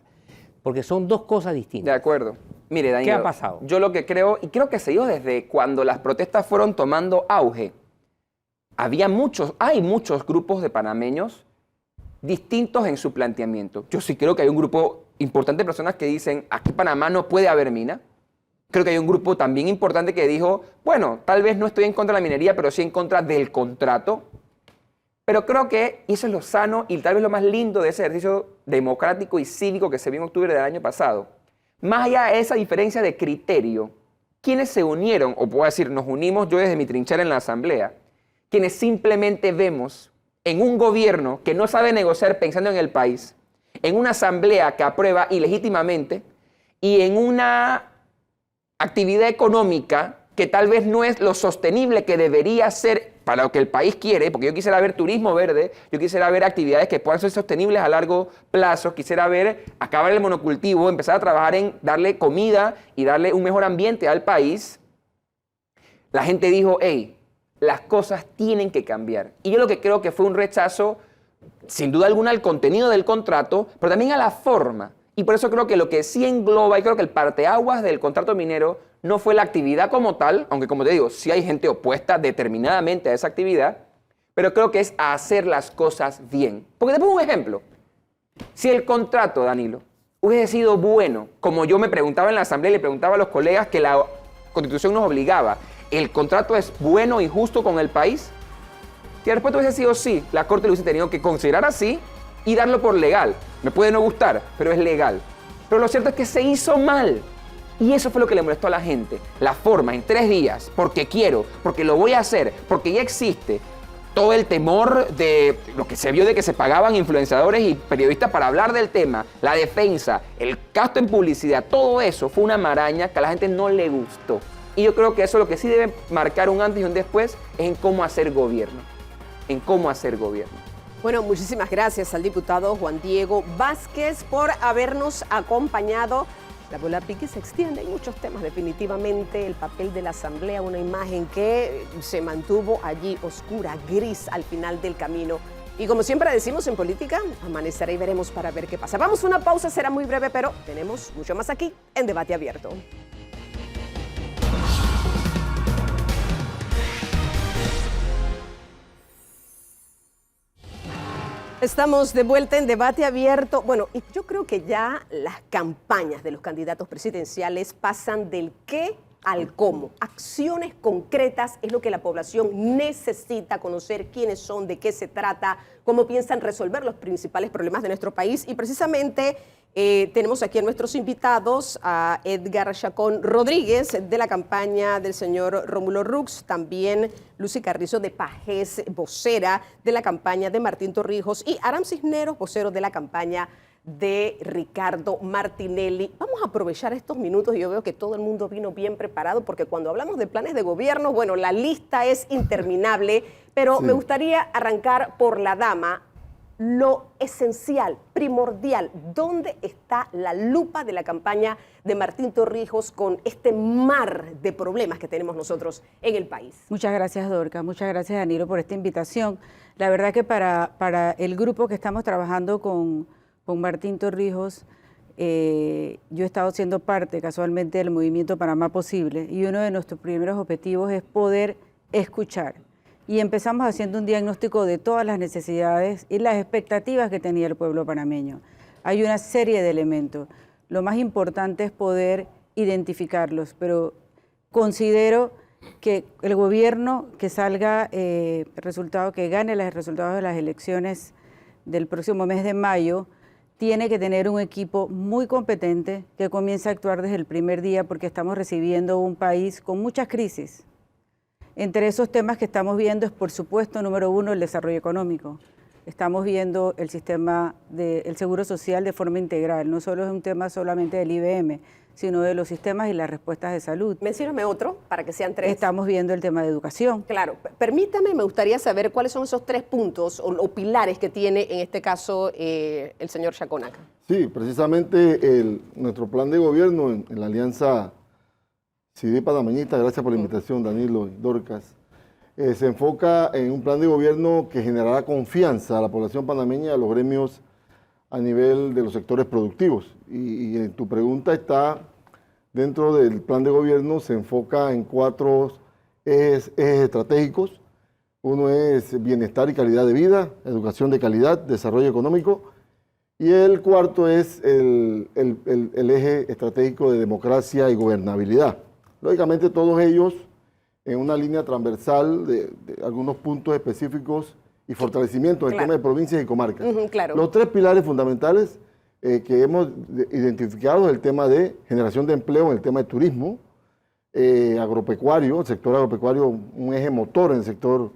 Porque son 2 cosas distintas. De acuerdo. Mire, Danilo, ¿qué ha pasado? Yo lo que creo, y creo que se dio desde cuando las protestas fueron tomando auge, hay muchos grupos de panameños distintos en su planteamiento. Yo sí creo que hay un grupo importante de personas que dicen, aquí en Panamá no puede haber mina. Creo que hay un grupo también importante que dijo, bueno, tal vez no estoy en contra de la minería, pero sí en contra del contrato. Pero creo que eso es lo sano y tal vez lo más lindo de ese ejercicio democrático y cívico que se vio en octubre del año pasado. Más allá de esa diferencia de criterio, quienes se unieron, o puedo decir, nos unimos yo desde mi trinchera en la Asamblea, quienes simplemente vemos en un gobierno que no sabe negociar pensando en el país, en una Asamblea que aprueba ilegítimamente y en una actividad económica que tal vez no es lo sostenible que debería ser para lo que el país quiere, porque yo quisiera ver turismo verde, yo quisiera ver actividades que puedan ser sostenibles a largo plazo, quisiera ver acabar el monocultivo, empezar a trabajar en darle comida y darle un mejor ambiente al país. La gente dijo, hey, las cosas tienen que cambiar. Y yo lo que creo que fue un rechazo, sin duda alguna, al contenido del contrato, pero también a la forma. Y por eso creo que lo que sí engloba, y creo que el parteaguas del contrato minero no fue la actividad como tal, aunque como te digo, sí hay gente opuesta determinadamente a esa actividad, pero creo que es a hacer las cosas bien. Porque te pongo un ejemplo. Si el contrato, Danilo, hubiese sido bueno, como yo me preguntaba en la Asamblea y le preguntaba a los colegas que la Constitución nos obligaba, ¿el contrato es bueno y justo con el país? Si la respuesta hubiese sido sí, la Corte lo hubiese tenido que considerar así y darlo por legal. Me puede no gustar, pero es legal. Pero lo cierto es que se hizo mal. Y eso fue lo que le molestó a la gente. La forma, en 3 días, porque quiero, porque lo voy a hacer, porque ya existe. Todo el temor de lo que se vio de que se pagaban influenciadores y periodistas para hablar del tema, la defensa, el gasto en publicidad, todo eso fue una maraña que a la gente no le gustó. Y yo creo que eso lo que sí debe marcar un antes y un después es en cómo hacer gobierno. En cómo hacer gobierno. Bueno, muchísimas gracias al diputado Juan Diego Vázquez por habernos acompañado. La bola pique se extiende en muchos temas, definitivamente. El papel de la Asamblea, una imagen que se mantuvo allí oscura, gris al final del camino. Y como siempre decimos en política, amanecerá y veremos para ver qué pasa. Vamos a una pausa, será muy breve, pero tenemos mucho más aquí en Debate Abierto. Estamos de vuelta en Debate Abierto. Bueno, yo creo que ya las campañas de los candidatos presidenciales pasan del qué al cómo. Acciones concretas es lo que la población necesita conocer, quiénes son, de qué se trata, cómo piensan resolver los principales problemas de nuestro país. Y precisamente tenemos aquí a nuestros invitados, a Edgar Chacón Rodríguez, de la campaña del señor Rómulo Rux, también Lucy Carrizo de Pajés, vocera de la campaña de Martín Torrijos, y Aram Cisneros, vocero de la campaña de Ricardo Martinelli. Vamos a aprovechar estos minutos y yo veo que todo el mundo vino bien preparado, porque cuando hablamos de planes de gobierno, bueno, la lista es interminable, pero me gustaría arrancar por la dama. Lo esencial, primordial, ¿dónde está la lupa de la campaña de Martín Torrijos con este mar de problemas que tenemos nosotros en el país? Muchas gracias, Dorca. Muchas gracias, Danilo, por esta invitación. La verdad que para el grupo que estamos trabajando con Martín Torrijos, yo he estado siendo parte casualmente del movimiento Panamá Posible, y uno de nuestros primeros objetivos es poder escuchar. Y empezamos haciendo un diagnóstico de todas las necesidades y las expectativas que tenía el pueblo panameño. Hay una serie de elementos. Lo más importante es poder identificarlos, pero considero que el gobierno que salga resultado, que gane los resultados de las elecciones del próximo mes de mayo, tiene que tener un equipo muy competente que comience a actuar desde el primer día, porque estamos recibiendo un país con muchas crisis. Entre esos temas que estamos viendo es, por supuesto, número uno, el desarrollo económico. Estamos viendo el sistema del seguro social de forma integral. No solo es un tema solamente del IBM, sino de los sistemas y las respuestas de salud. Mencióname otro, para que sean tres. Estamos viendo el tema de educación. Claro. Permítame, me gustaría saber cuáles son esos 3 puntos o pilares que tiene en este caso el señor Chacón acá. Sí, precisamente nuestro plan de gobierno en la alianza CD Panameñista, gracias por la invitación, Danilo y Dorcas, se enfoca en un plan de gobierno que generará confianza a la población panameña y a los gremios a nivel de los sectores productivos. Y en tu pregunta está, dentro del plan de gobierno se enfoca en 4 ejes estratégicos. Uno es bienestar y calidad de vida, educación de calidad, desarrollo económico. Y el cuarto es el eje estratégico de democracia y gobernabilidad. Lógicamente todos ellos en una línea transversal de algunos puntos específicos y fortalecimiento del tema de provincias y comarcas. Claro. Los 3 pilares fundamentales que hemos identificado: el tema de generación de empleo, el tema de turismo, agropecuario, el sector agropecuario, un eje motor en el sector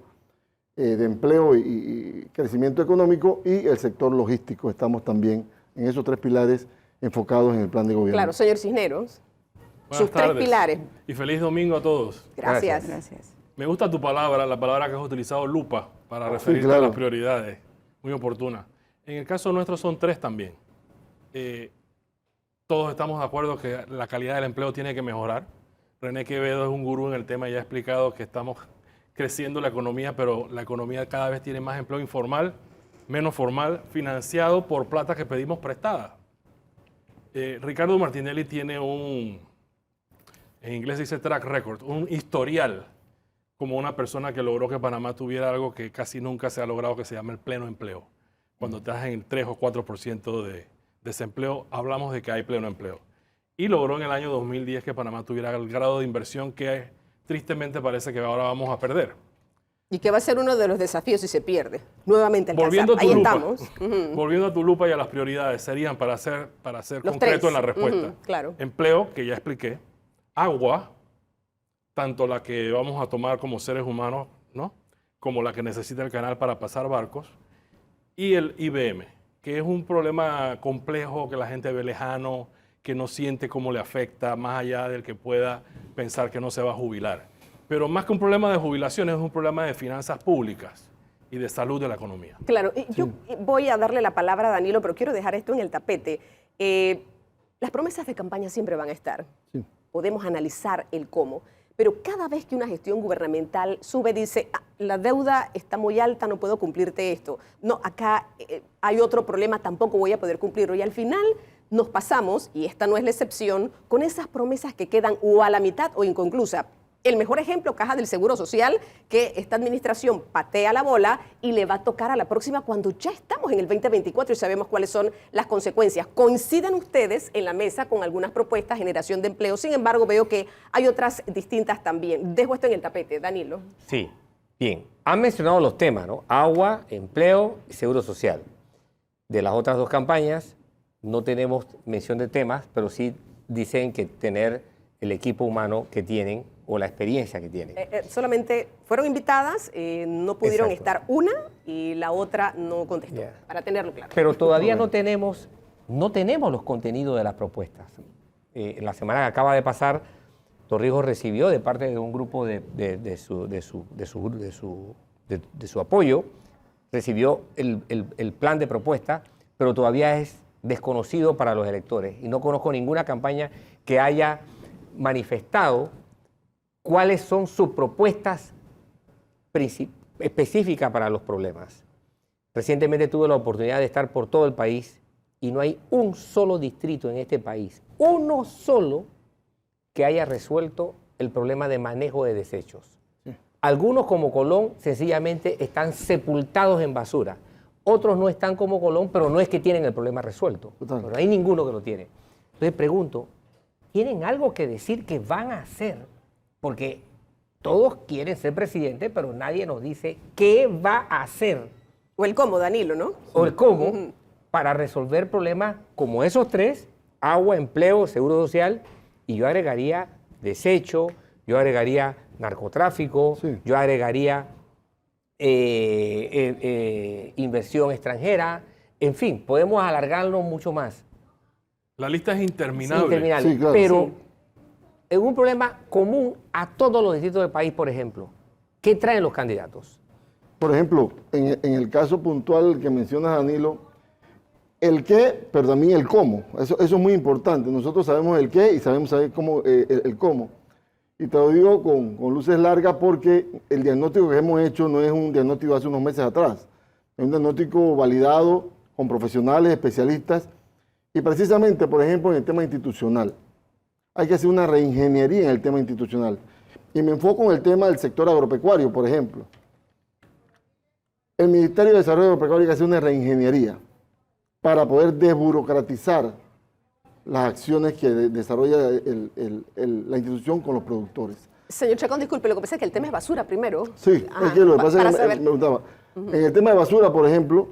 de empleo y crecimiento económico, y el sector logístico. Estamos también en esos 3 pilares enfocados en el plan de gobierno. Claro, señor Cisneros. Buenas sus tardes. 3 pilares. Y feliz domingo a todos. Gracias. Gracias. Me gusta tu palabra, la palabra que has utilizado, lupa, para referirte a las prioridades. Muy oportuna. En el caso nuestro son 3 también. Todos estamos de acuerdo que la calidad del empleo tiene que mejorar. René Quevedo es un gurú en el tema y ha explicado que estamos creciendo la economía, pero la economía cada vez tiene más empleo informal, menos formal, financiado por plata que pedimos prestada. Ricardo Martinelli tiene en inglés se dice track record, un historial como una persona que logró que Panamá tuviera algo que casi nunca se ha logrado, que se llama el pleno empleo. Cuando estás en el 3 o 4% de desempleo, hablamos de que hay pleno empleo. Y logró en el año 2010 que Panamá tuviera el grado de inversión que tristemente parece que ahora vamos a perder. Y que va a ser uno de los desafíos si se pierde. Nuevamente alcanzar. Volviendo a tu Ahí lupa, estamos. Volviendo a tu lupa y a las prioridades, serían para ser Los concreto 3. en la respuesta. Claro. Empleo, que ya expliqué. Agua, tanto la que vamos a tomar como seres humanos, ¿no?, como la que necesita el canal para pasar barcos. Y el IBM, que es un problema complejo que la gente ve lejano, que no siente cómo le afecta, más allá del que pueda pensar que no se va a jubilar. Pero más que un problema de jubilación, es un problema de finanzas públicas y de salud de la economía. Claro, yo voy a darle la palabra a Danilo, pero quiero dejar esto en el tapete. Las promesas de campaña siempre van a estar. Sí. Podemos analizar el cómo, pero cada vez que una gestión gubernamental sube, dice, la deuda está muy alta, no puedo cumplirte esto. No, acá hay otro problema, tampoco voy a poder cumplirlo. Y al final nos pasamos, y esta no es la excepción, con esas promesas que quedan o a la mitad o inconclusas. El mejor ejemplo, Caja del Seguro Social, que esta administración patea la bola y le va a tocar a la próxima cuando ya estamos en el 2024 y sabemos cuáles son las consecuencias. Coinciden ustedes en la mesa con algunas propuestas, generación de empleo, sin embargo veo que hay otras distintas también. Dejo esto en el tapete, Danilo. Sí, bien. Han mencionado los temas, ¿no? Agua, empleo y seguro social. De las otras dos campañas no tenemos mención de temas, pero sí dicen que tener el equipo humano que tienen o la experiencia que tienen. Solamente fueron invitadas, no pudieron Exacto. estar una y la otra no contestó, para tenerlo claro. Pero todavía no tenemos los contenidos de las propuestas. En la semana que acaba de pasar, Torrijos recibió de parte de un grupo de su apoyo, recibió el plan de propuesta, pero todavía es desconocido para los electores. Y no conozco ninguna campaña que haya manifestado cuáles son sus propuestas específicas para los problemas. Recientemente tuve la oportunidad de estar por todo el país y no hay un solo distrito en este país, uno solo, que haya resuelto el problema de manejo de desechos. Algunos, como Colón, sencillamente están sepultados en basura. Otros no están como Colón, pero no es que tienen el problema resuelto. Pero no hay ninguno que lo tiene. Entonces pregunto, ¿tienen algo que decir que van a hacer? Porque todos quieren ser presidente, pero nadie nos dice qué va a hacer. O el cómo, Danilo, ¿no? O el cómo, para resolver problemas como esos tres: agua, empleo, seguro social, y yo agregaría desecho, yo agregaría narcotráfico, yo agregaría inversión extranjera, en fin, podemos alargarlo mucho más. La lista es interminable. Interminable, pero en un problema común a todos los distritos del país, por ejemplo, ¿qué traen los candidatos? Por ejemplo, en el caso puntual que mencionas, Danilo, el qué, pero también el cómo. Eso es muy importante. Nosotros sabemos el qué y sabemos saber cómo, el cómo. Y te lo digo con luces largas porque el diagnóstico que hemos hecho no es un diagnóstico de hace unos meses atrás. Es un diagnóstico validado con profesionales, especialistas. Y precisamente, por ejemplo, en el tema institucional, hay que hacer una reingeniería en el tema institucional. Y me enfoco en el tema del sector agropecuario, por ejemplo. El Ministerio de Desarrollo Agropecuario hay que hacer una reingeniería para poder desburocratizar las acciones que desarrolla la institución con los productores. Señor Chacón, disculpe, lo que pasa es que el tema es basura primero. Sí, es que lo que pasa es que me preguntaba. En el tema de basura, por ejemplo,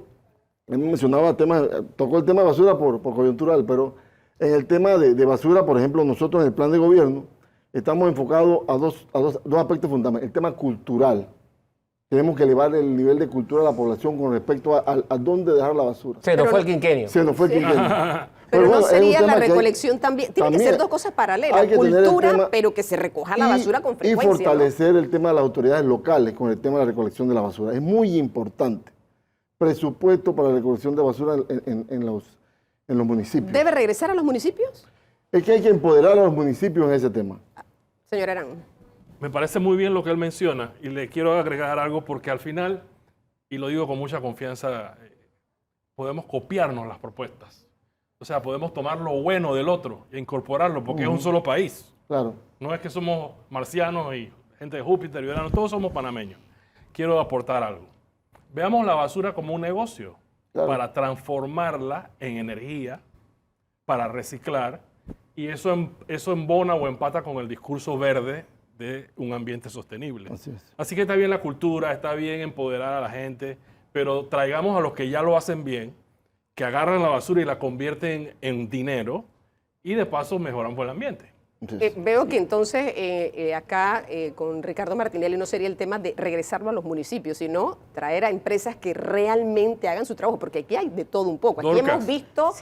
él mencionaba tocó el tema de basura por coyuntural, pero en el tema de basura, por ejemplo, nosotros en el plan de gobierno estamos enfocados a dos aspectos fundamentales. El tema cultural. Tenemos que elevar el nivel de cultura de la población con respecto a dónde dejar la basura. Se nos fue el quinquenio. Se nos fue el quinquenio. Pero bueno, no sería la que recolección también. Tienen que ser dos cosas paralelas. hay que tener Cultura, el tema pero que se recoja la basura con y frecuencia. fortalecer el tema de las autoridades locales con el tema de la recolección de la basura. Es muy importante. Presupuesto para la recolección de basura en los municipios. ¿Debe regresar a los municipios? Es que hay que empoderar a los municipios en ese tema. Señor Arán. Me parece muy bien lo que él menciona y le quiero agregar algo porque al final, y lo digo con mucha confianza, podemos copiarnos las propuestas. O sea, podemos tomar lo bueno del otro e incorporarlo porque es un solo país. Claro. No es que somos marcianos y gente de Júpiter y Urano, todos somos panameños. Quiero aportar algo. Veamos la basura como un negocio para transformarla en energía, para reciclar, y eso embona o empata con el discurso verde de un ambiente sostenible. Así que está bien la cultura, está bien empoderar a la gente, pero traigamos a los que ya lo hacen bien, que agarran la basura y la convierten en dinero y de paso mejoran el ambiente. Veo que entonces acá con Ricardo Martinelli no sería el tema de regresarlo a los municipios, sino traer a empresas que realmente hagan su trabajo, porque aquí hay de todo un poco. Aquí hemos visto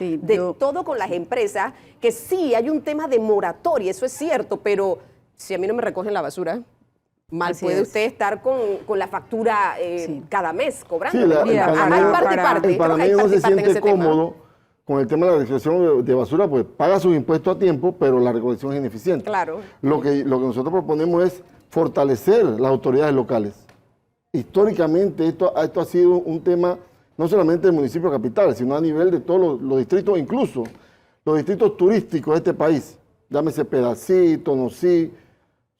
todo con las empresas, que sí hay un tema de moratoria, eso es cierto, pero si a mí no me recogen la basura, mal Así puede es. usted estar con la factura cada mes cobrando. Sí, hay parte y parte. El panameño no se siente cómodo con el tema de la recolección de basura, pues paga sus impuestos a tiempo, pero la recolección es ineficiente. Claro. Lo que nosotros proponemos es fortalecer las autoridades locales. Históricamente esto ha sido un tema no solamente del municipio capital, sino a nivel de todos los distritos, incluso los distritos turísticos de este país. Llámese Pedacito, Nosí,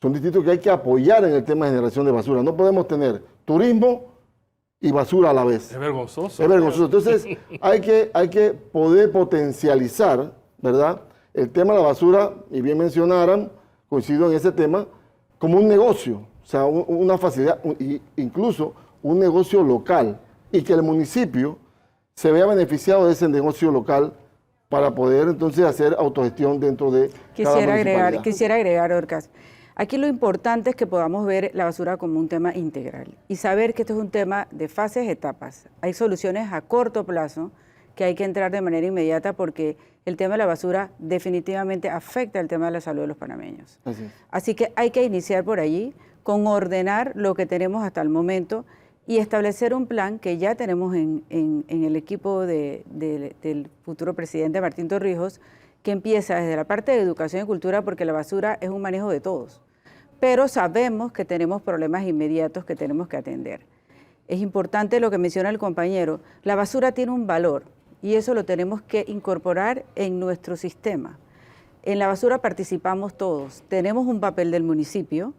Son distritos que hay que apoyar en el tema de generación de basura. No podemos tener turismo y basura a la vez. Es vergonzoso. Es vergonzoso. Entonces, hay que poder potencializar, ¿verdad?, el tema de la basura, y bien mencionaran, coincido en ese tema, como un negocio, o sea, una facilidad, incluso un negocio local, y que el municipio se vea beneficiado de ese negocio local para poder entonces hacer autogestión dentro de cada municipalidad. Quisiera agregar, Dorcas, aquí lo importante es que podamos ver la basura como un tema integral y saber que esto es un tema de fases, etapas. Hay soluciones a corto plazo que hay que entrar de manera inmediata porque el tema de la basura definitivamente afecta el tema de la salud de los panameños. Así que hay que iniciar por allí, con ordenar lo que tenemos hasta el momento y establecer un plan que ya tenemos en el equipo del futuro presidente Martín Torrijos, que empieza desde la parte de educación y cultura, porque la basura es un manejo de todos. Pero sabemos que tenemos problemas inmediatos que tenemos que atender. Es importante lo que menciona el compañero, la basura tiene un valor y eso lo tenemos que incorporar en nuestro sistema. En la basura participamos todos, tenemos un papel del municipio,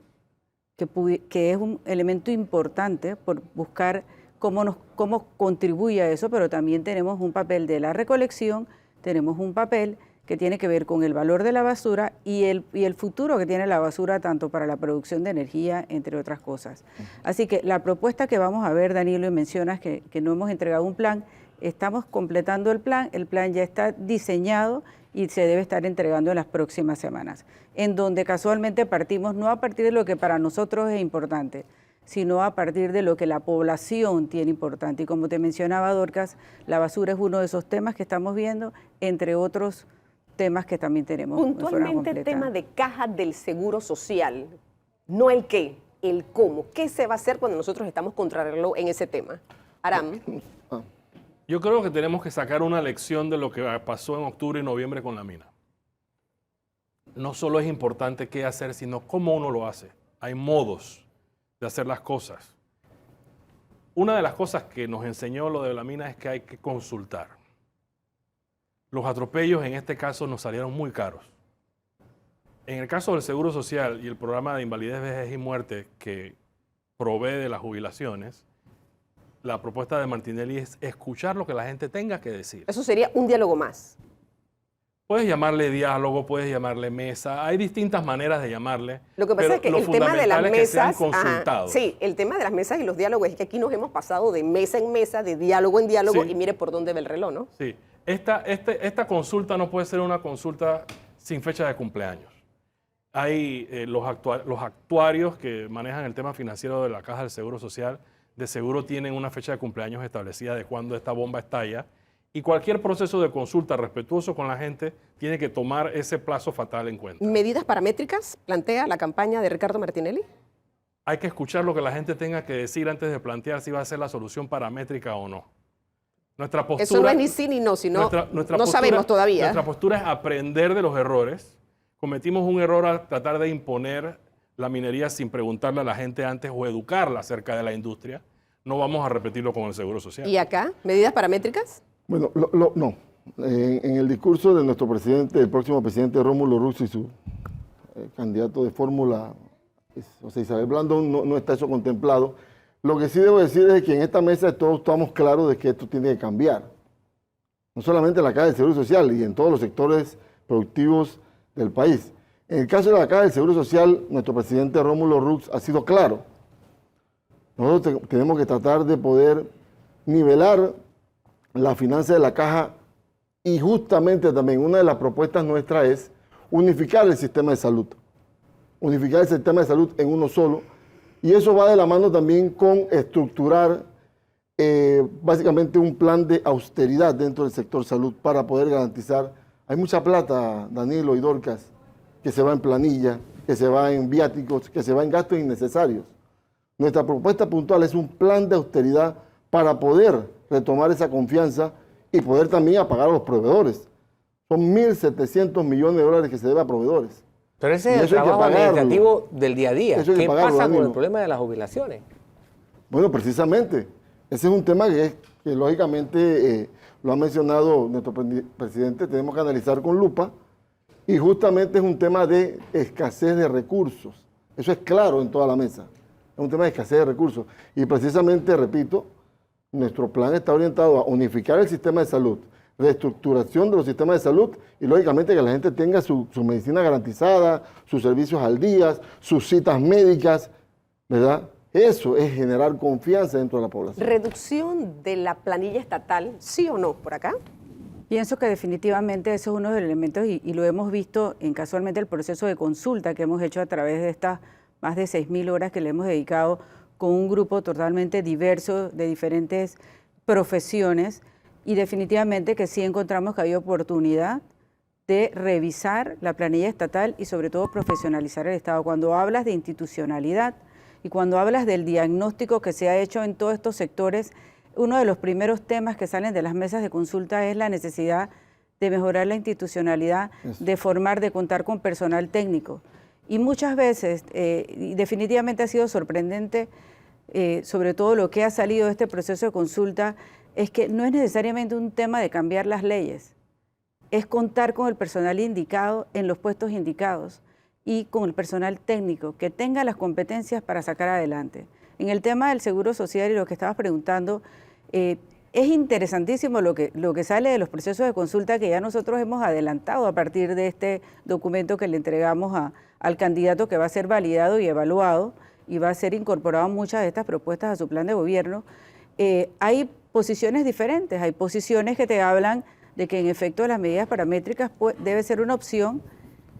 que es un elemento importante por buscar cómo contribuye a eso, pero también tenemos un papel de la recolección, tenemos un papel que tiene que ver con el valor de la basura y el futuro que tiene la basura tanto para la producción de energía, entre otras cosas. Así que la propuesta que vamos a ver, Danilo, y mencionas que no hemos entregado un plan, estamos completando el plan ya está diseñado y se debe estar entregando en las próximas semanas, en donde casualmente partimos no a partir de lo que para nosotros es importante, sino a partir de lo que la población tiene importante. Y como te mencionaba, Dorcas, la basura es uno de esos temas que estamos viendo, entre otros temas que también tenemos. Puntualmente el tema de caja del Seguro Social, no el qué, el cómo. ¿Qué se va a hacer cuando nosotros estamos contrarreloj en ese tema? Aram. Yo creo que tenemos que sacar una lección de lo que pasó en octubre y noviembre con la mina. No solo es importante qué hacer, sino cómo uno lo hace. Hay modos de hacer las cosas. Una de las cosas que nos enseñó lo de la mina es que hay que consultar. Los atropellos en este caso nos salieron muy caros. En el caso del Seguro Social y el programa de invalidez, vejez y muerte que provee de las jubilaciones, la propuesta de Martinelli es escuchar lo que la gente tenga que decir. Eso sería un diálogo más. Puedes llamarle diálogo, puedes llamarle mesa, hay distintas maneras de llamarle. Lo que pasa es que el tema de las mesas, sí, el tema de las mesas y los diálogos es que aquí nos hemos pasado de mesa en mesa, de diálogo en diálogo, y mire por dónde va el reloj, ¿no? Sí, esta consulta no puede ser una consulta sin fecha de cumpleaños. Hay los actuarios que manejan el tema financiero de la Caja del Seguro Social, de seguro tienen una fecha de cumpleaños establecida de cuando esta bomba estalla, y cualquier proceso de consulta respetuoso con la gente tiene que tomar ese plazo fatal en cuenta. ¿Medidas paramétricas plantea la campaña de Ricardo Martinelli? Hay que escuchar lo que la gente tenga que decir antes de plantear si va a ser la solución paramétrica o no. Nuestra postura, eso no es ni sí ni no, sino no sabemos todavía. Nuestra postura es aprender de los errores. Cometimos un error al tratar de imponer la minería sin preguntarle a la gente antes o educarla acerca de la industria. No vamos a repetirlo con el Seguro Social. ¿Y acá? ¿Medidas paramétricas? Bueno, no. En el discurso de nuestro presidente, el próximo presidente Rómulo Rux y su candidato de fórmula, José Isabel Blandón, no está eso contemplado. Lo que sí debo decir es que en esta mesa todos estamos claros de que esto tiene que cambiar. No solamente en la Caja del Seguro Social y en todos los sectores productivos del país. En el caso de la Caja del Seguro Social, nuestro presidente Rómulo Rux ha sido claro. Nosotros tenemos que tratar de poder nivelar la finanza de la Caja y justamente también una de las propuestas nuestras es unificar el sistema de salud. Unificar el sistema de salud en uno solo. Y eso va de la mano también con estructurar básicamente un plan de austeridad dentro del sector salud para poder garantizar. Hay mucha plata, Danilo y Dorcas, que se va en planilla, que se va en viáticos, que se va en gastos innecesarios. Nuestra propuesta puntual es un plan de austeridad para poder retomar esa confianza y poder también apagar a los proveedores. Son 1.700 millones de dólares que se debe a proveedores. Pero ese es el trabajo administrativo del día a día. ¿Qué pasa con el problema de las jubilaciones? Bueno, precisamente. Ese es un tema que lógicamente lo ha mencionado nuestro presidente, tenemos que analizar con lupa, y justamente es un tema de escasez de recursos, Eso es claro en toda la mesa. Es un tema de escasez de recursos. Y precisamente, repito, nuestro plan está orientado a unificar el sistema de salud, reestructuración de los sistemas de salud y, lógicamente, que la gente tenga su medicina garantizada, sus servicios al día, sus citas médicas, ¿verdad? Eso es generar confianza dentro de la población. ¿Reducción de la planilla estatal, sí o no, por acá? Pienso que definitivamente eso es uno de los elementos y lo hemos visto en casualmente el proceso de consulta que hemos hecho a través de estas más de 6.000 horas que le hemos dedicado con un grupo totalmente diverso de diferentes profesiones y definitivamente que sí encontramos que hay oportunidad de revisar la planilla estatal y sobre todo profesionalizar el Estado. Cuando hablas de institucionalidad y cuando hablas del diagnóstico que se ha hecho en todos estos sectores, uno de los primeros temas que salen de las mesas de consulta es la necesidad de mejorar la institucionalidad, de formar, de contar con personal técnico. Y muchas veces, y definitivamente ha sido sorprendente, sobre todo lo que ha salido de este proceso de consulta, es que no es necesariamente un tema de cambiar las leyes, es contar con el personal indicado en los puestos indicados y con el personal técnico que tenga las competencias para sacar adelante. En el tema del seguro social y lo que estabas preguntando, es interesantísimo lo que sale de los procesos de consulta que ya nosotros hemos adelantado a partir de este documento que le entregamos al candidato que va a ser validado y evaluado y va a ser incorporado a muchas de estas propuestas a su plan de gobierno. Hay posiciones diferentes, hay posiciones que te hablan de que en efecto las medidas paramétricas debe ser una opción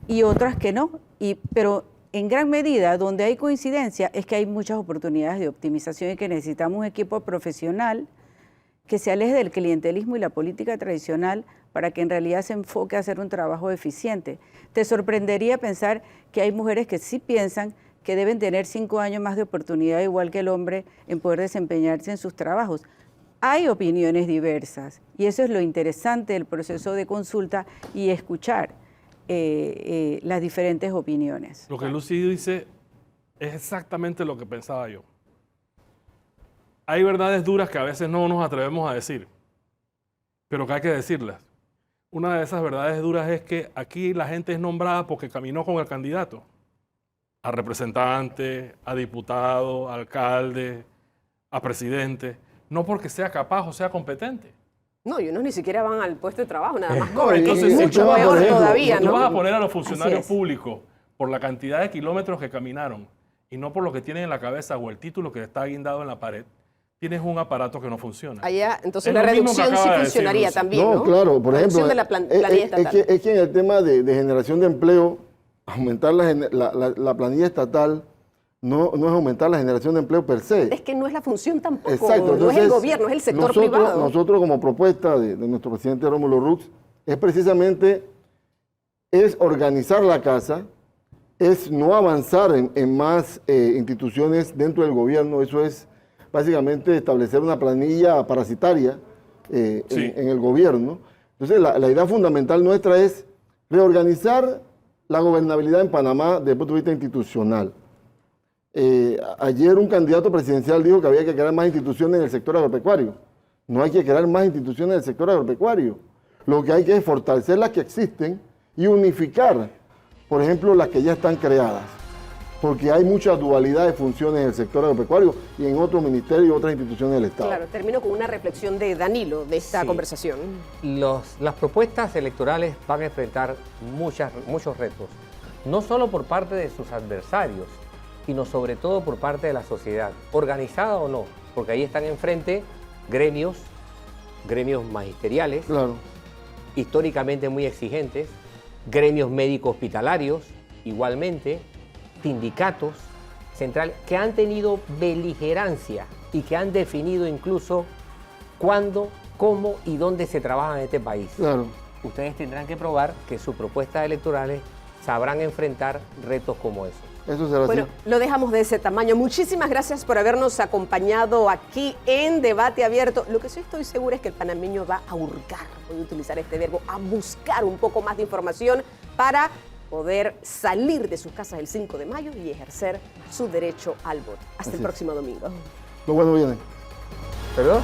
y otras que no, pero en gran medida donde hay coincidencia es que hay muchas oportunidades de optimización y que necesitamos un equipo profesional que se aleje del clientelismo y la política tradicional para que en realidad se enfoque a hacer un trabajo eficiente. Te sorprendería pensar que hay mujeres que sí piensan que deben tener 5 años más de oportunidad, igual que el hombre, en poder desempeñarse en sus trabajos. Hay opiniones diversas y eso es lo interesante del proceso de consulta y escuchar las diferentes opiniones. Lo que Lucy dice es exactamente lo que pensaba yo. Hay verdades duras que a veces no nos atrevemos a decir, pero que hay que decirlas. Una de esas verdades duras es que aquí la gente es nombrada porque caminó con el candidato, a representante, a diputado, a alcalde, a presidente, no porque sea capaz o sea competente. No, y unos ni siquiera van al puesto de trabajo, nada más No, cobran, que entonces, es mucho tú vas, peor por ejemplo, todavía, tú ¿no? vas a poner a los funcionarios Así es. públicos por la cantidad de kilómetros que caminaron y no por lo que tienen en la cabeza o el título que está guindado en la pared. Tienes un aparato que no funciona. Allá, entonces Es la lo mismo que reducción sí acaba de decir funcionaría Lucy. también, ¿no? No, claro, por ejemplo, Reducción de la planilla estatal. es que en el tema de generación de empleo, aumentar la planilla estatal no es aumentar la generación de empleo per se. Es que no es la función tampoco, Exacto, no es el gobierno, es el sector privado. Nosotros como propuesta de nuestro presidente Rómulo Rux es precisamente organizar la casa, es no avanzar en más instituciones dentro del gobierno, eso es básicamente establecer una planilla parasitaria en el gobierno. Entonces la idea fundamental nuestra es reorganizar la gobernabilidad en Panamá desde el punto de vista institucional. Ayer un candidato presidencial dijo que había que crear más instituciones en el sector agropecuario. No hay que crear más instituciones en el sector agropecuario. Lo que hay que es fortalecer las que existen y unificar, por ejemplo, las que ya están creadas. Porque hay mucha dualidad de funciones en el sector agropecuario y en otros ministerios y otras instituciones del Estado. Claro, termino con una reflexión de Danilo de esta conversación. Las propuestas electorales van a enfrentar muchos retos, no solo por parte de sus adversarios, sino sobre todo por parte de la sociedad, organizada o no, porque ahí están enfrente gremios magisteriales, claro, históricamente muy exigentes, gremios médico-hospitalarios, igualmente, sindicatos centrales, que han tenido beligerancia y que han definido incluso cuándo, cómo y dónde se trabaja en este país. Claro. Ustedes tendrán que probar que sus propuestas electorales sabrán enfrentar retos como esos. Eso será Bueno, así. lo dejamos de ese tamaño. Muchísimas gracias por habernos acompañado aquí en Debate Abierto. Lo que sí estoy segura es que el panameño va a hurgar, voy a utilizar este verbo, a buscar un poco más de información para poder salir de sus casas el 5 de mayo y ejercer su derecho al voto. Hasta el próximo domingo. Lo bueno viene. ¿Perdón?